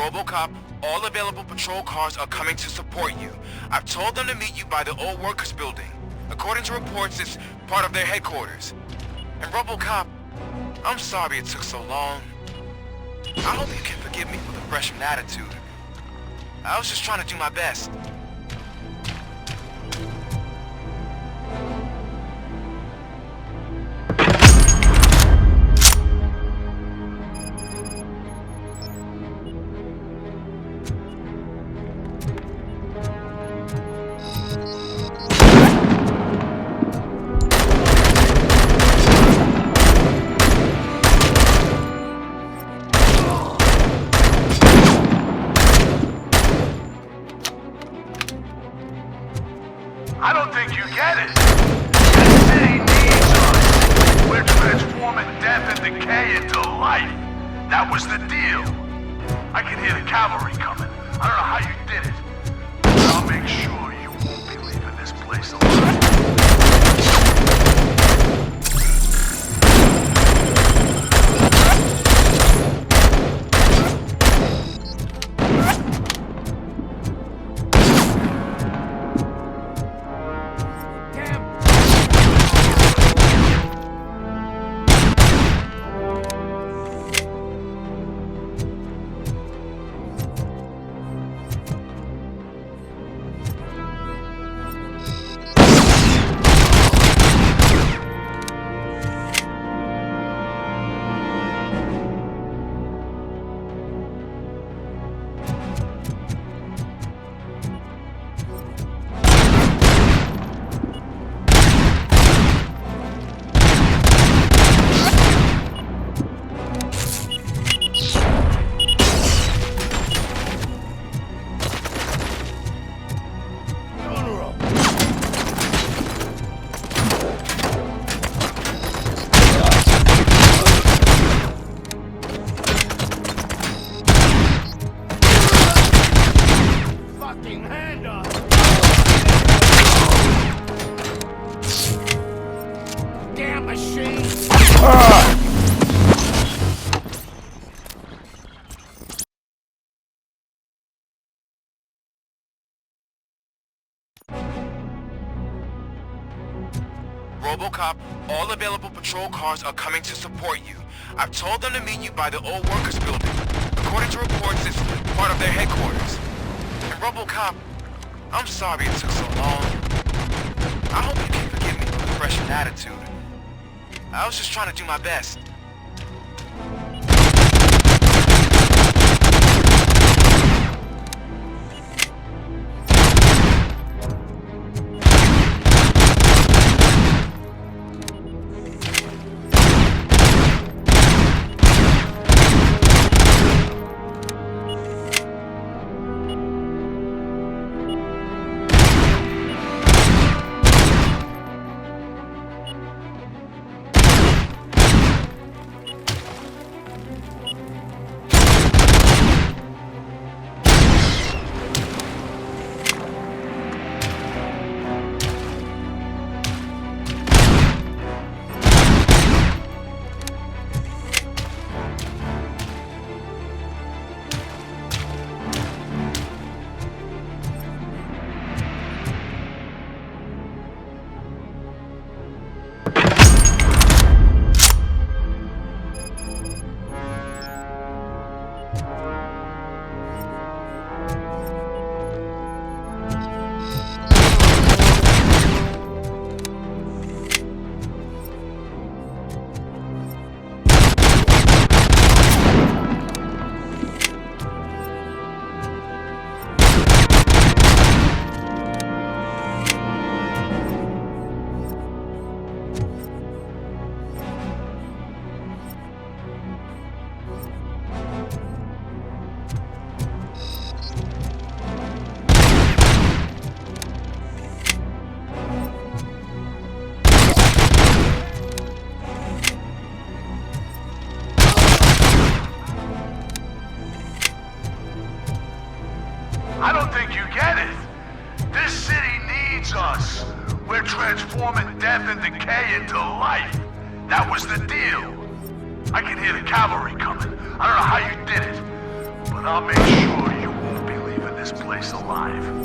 RoboCop, all available patrol cars are coming to support you. I've told them to meet you by the old workers building. According to reports, it's part of their headquarters. And RoboCop, I'm sorry it took so long. I hope you can forgive me for the freshman attitude. I was just trying to do my best. I don't think you get it. This city needs us. We're transforming death and decay into life. That was the deal. I can hear the cavalry coming. I don't know how you did it. But I'll make sure you won't be leaving this place alive. RoboCop, all available patrol cars are coming to support you. I've told them to meet you by the old workers building. According to reports, it's part of their headquarters. And RoboCop, I'm sorry it took so long. I hope you can forgive me for the freshman attitude. I was just trying to do my best. I don't think you get it. This city needs us. We're transforming death and decay into life. That was the deal. I can hear the cavalry coming. I don't know how you did it. But I'll make sure you won't be leaving this place alive.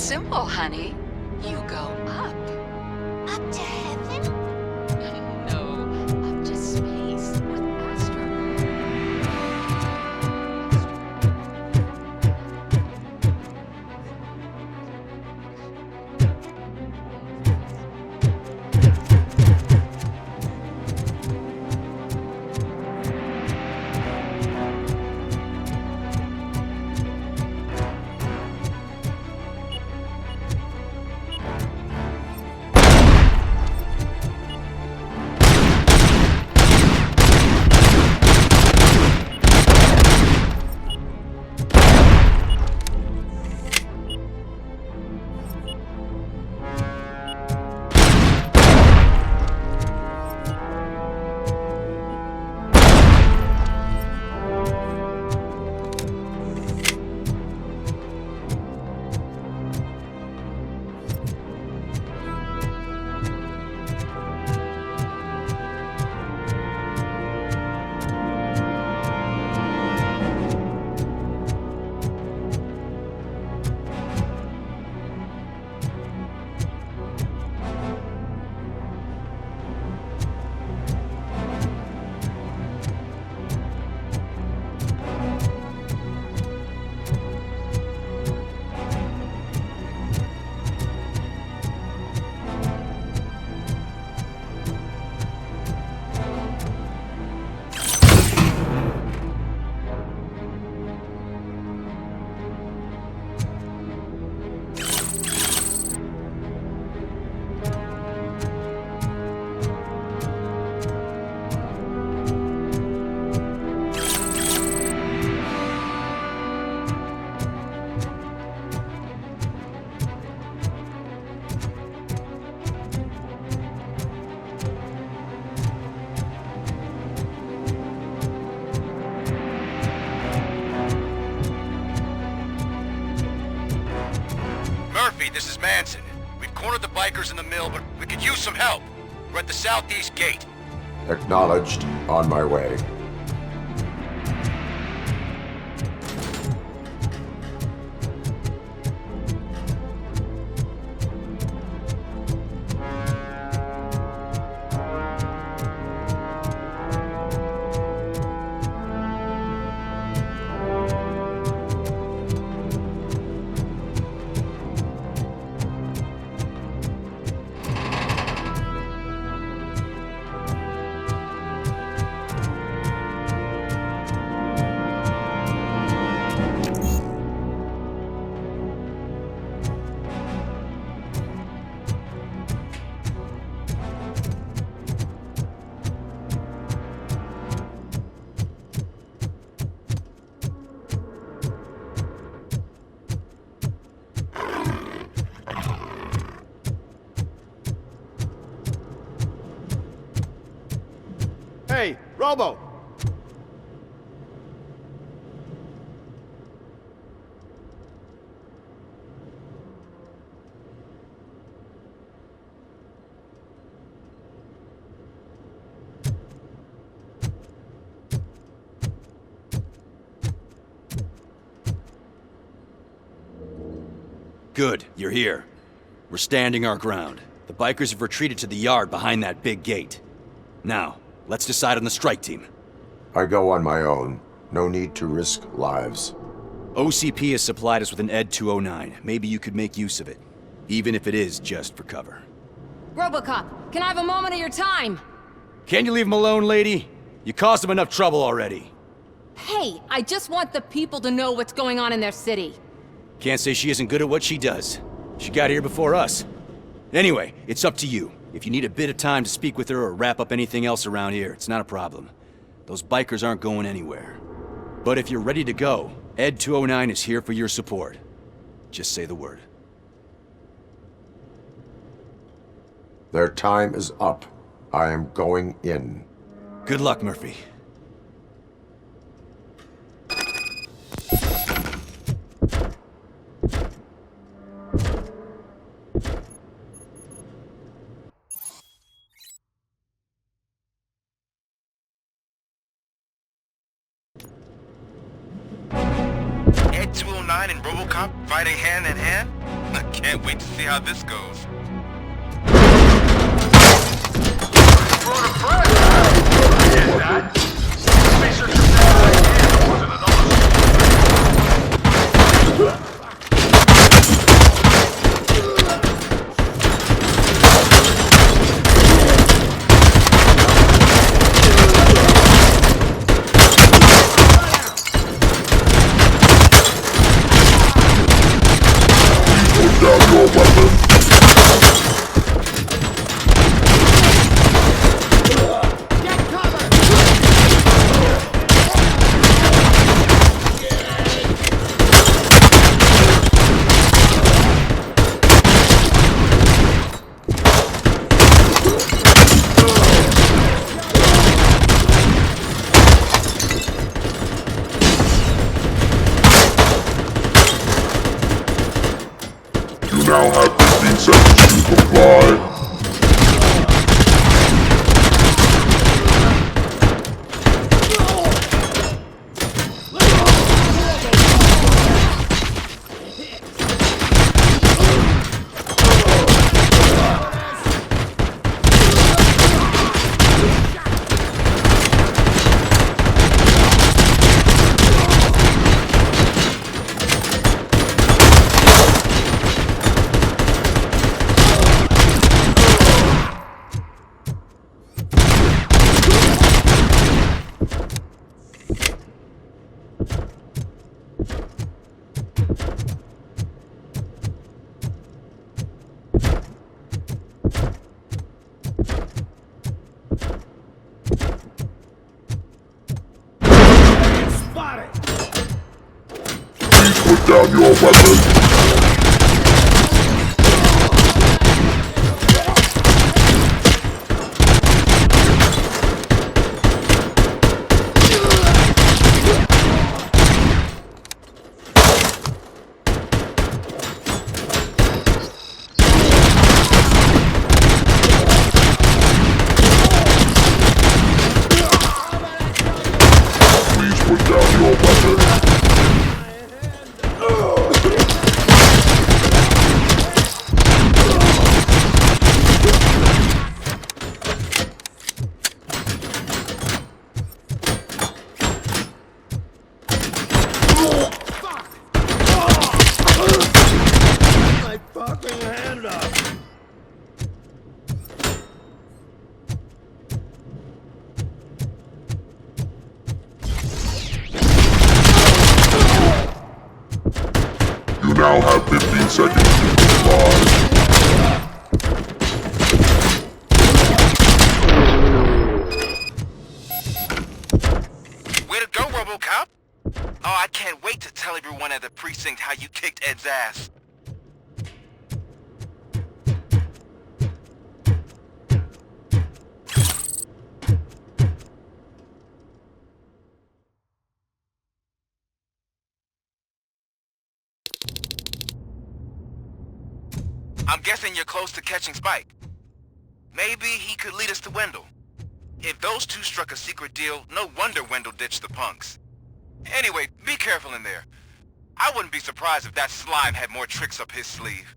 simple, honey. You go up. Up to heaven? No, up to space with astronauts. This is Manson. We've cornered the bikers in the mill, but we could use some help. We're at the southeast gate. Acknowledged. On my way. Hey, Robo! Good, you're here. We're standing our ground. The bikers have retreated to the yard behind that big gate. Now, let's decide on the strike team. I go on my own. No need to risk lives. OCP has supplied us with an ED 209. Maybe you could make use of it. Even if it is just for cover. RoboCop, can I have a moment of your time? Can you leave him alone, lady? You caused him enough trouble already. Hey, I just want the people to know what's going on in their city. Can't say she isn't good at what she does. She got here before us. Anyway, it's up to you. If you need a bit of time to speak with her or wrap up anything else around here, it's not a problem. Those bikers aren't going anywhere. But if you're ready to go, ED 209 is here for your support. Just say the word. Their time is up. I am going in. Good luck, Murphy. Ed 209 and RoboCop fighting hand in hand? I can't wait to see how this goes. Now have 15 seconds to comply. Put down your weapon. Please put down your weapon. You now have 15 seconds to comply. Way to go, RoboCop! Oh, I can't wait to tell everyone at the precinct how you kicked Ed's ass. I'm guessing you're close to catching Spike. Maybe he could lead us to Wendell. If those two struck a secret deal, no wonder Wendell ditched the punks. Anyway, be careful in there. I wouldn't be surprised if that slime had more tricks up his sleeve.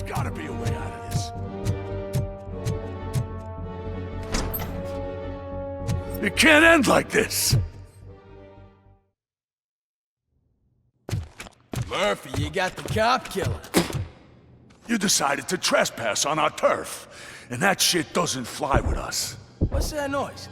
gotta be a way out of this. It can't end like this. Murphy, you got the cop killer. You decided to trespass on our turf, and that shit doesn't fly with us. What's that noise?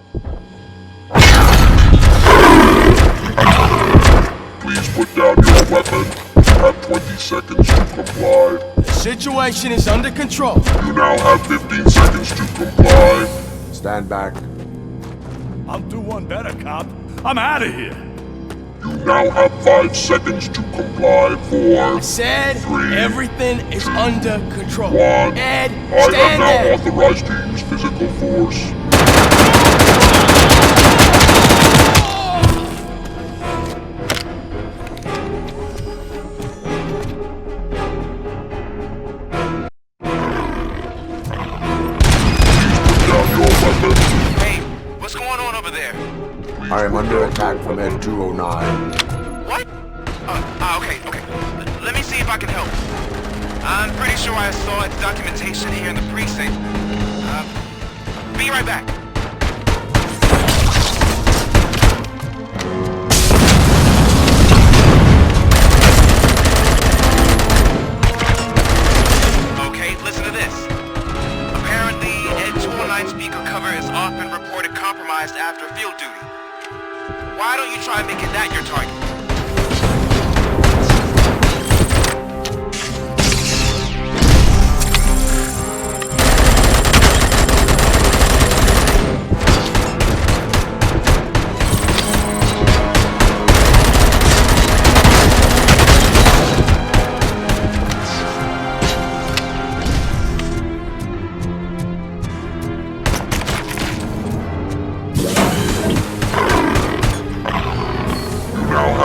Please put down your weapon. You have 20 seconds to comply. The situation is under control. You now have 15 seconds to comply. Stand back. I'll do one better, cop. I'm out of here. You now have 5 seconds to comply. 4, I said 3, everything is under control. 1. Ed, I am stand now there. authorized to use physical force. Hey, what's going on over there? I am under attack from Ed 209. What? Okay. Let me see if I can help. I'm pretty sure I saw its documentation here in the precinct. Be right back. Okay, listen to this. Apparently, Ed 209 speaker cover is often reported compromised after field duty. Why don't you try making that your target? Now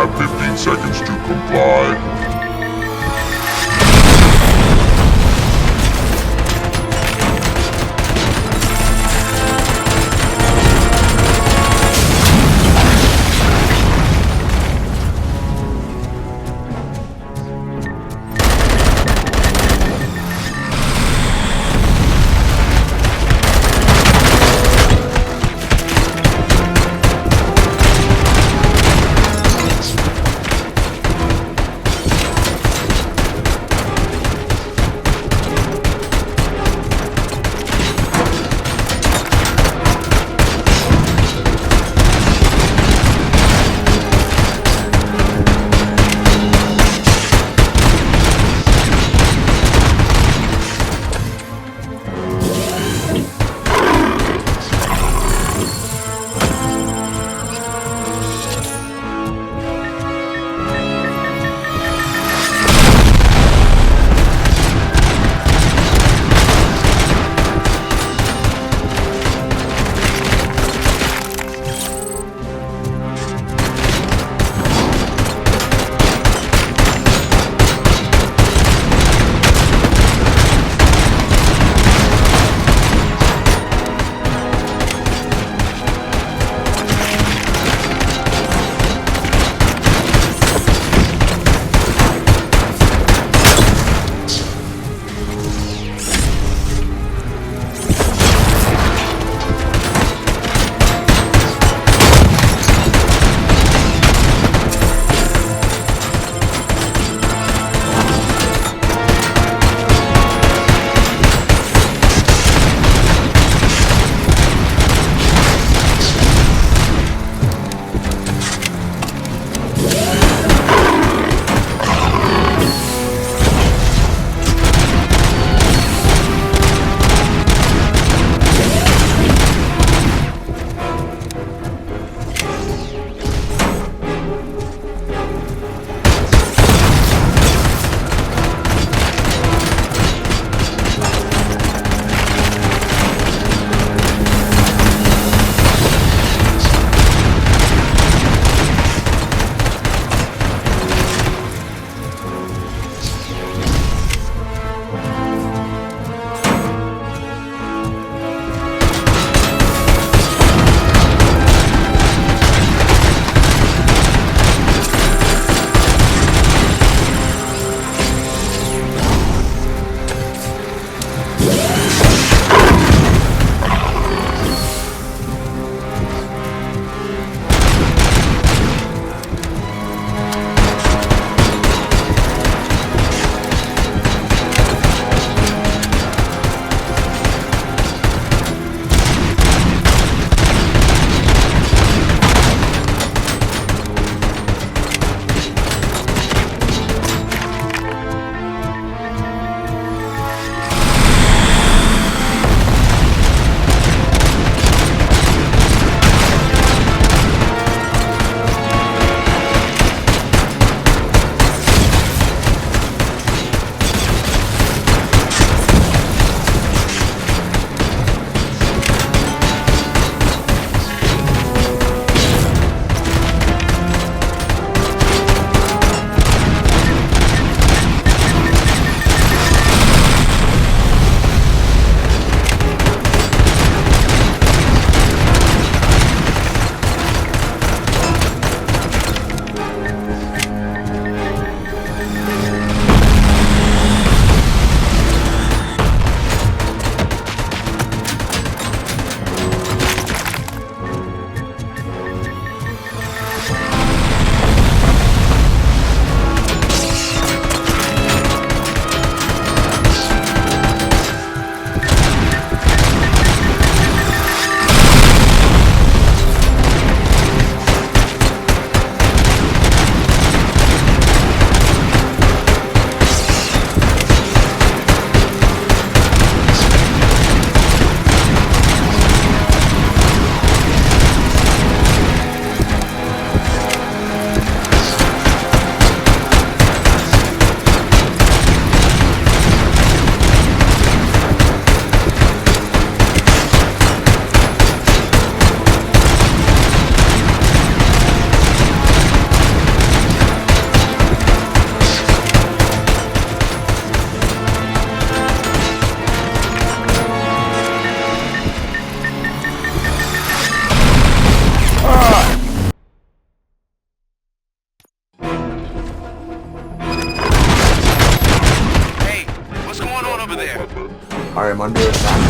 I am under attack.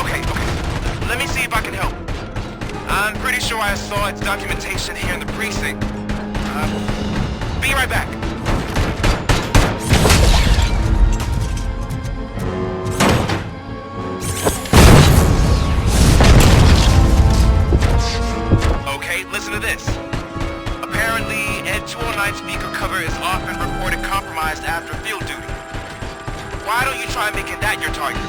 Okay. Let me see if I can help. I'm pretty sure I saw its documentation here in the precinct. Be right back. Okay, listen to this. Apparently, Ed 209 speaker cover is often reported compromised after field duty. Why don't you try making that your target?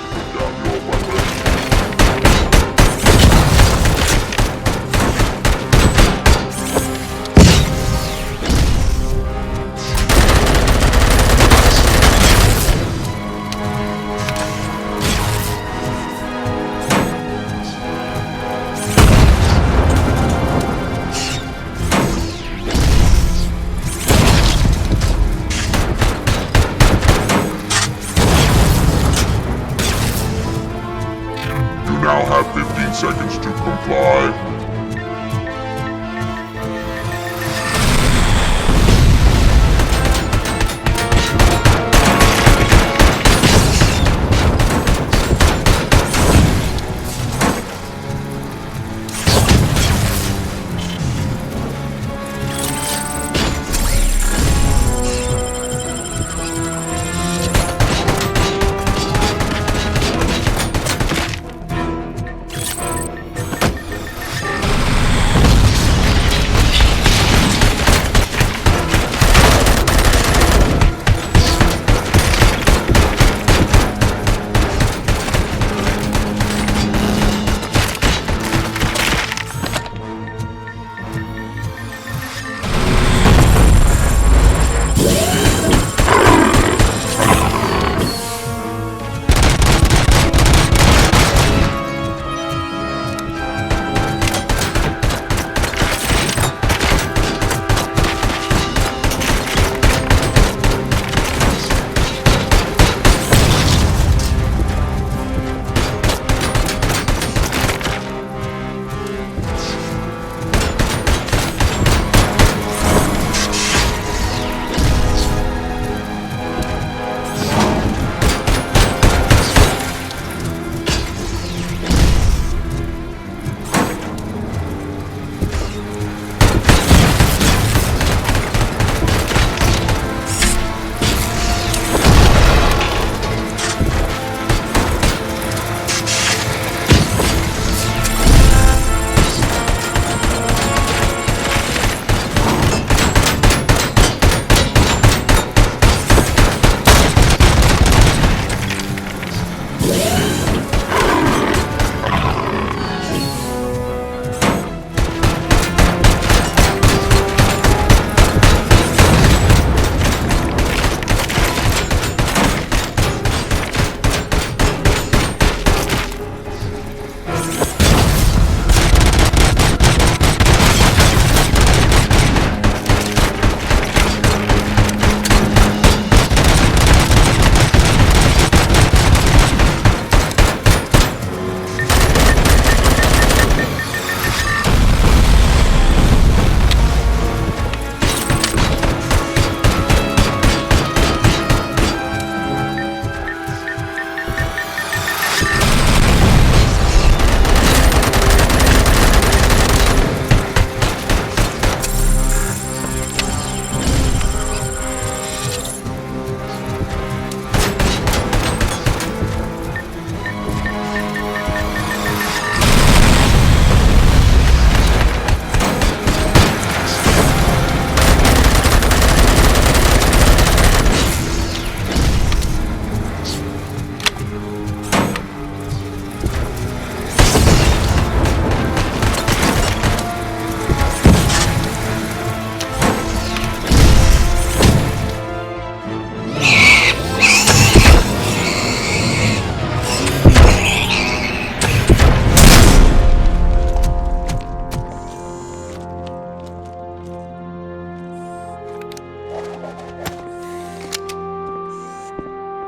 Now have 15 seconds to comply.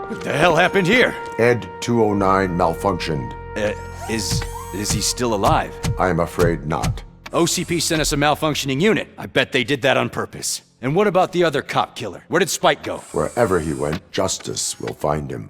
What the hell happened here? Ed 209 malfunctioned. Is he still alive? I am afraid not. OCP sent us a malfunctioning unit. I bet they did that on purpose. And what about the other cop killer? Where did Spike go? Wherever he went, justice will find him.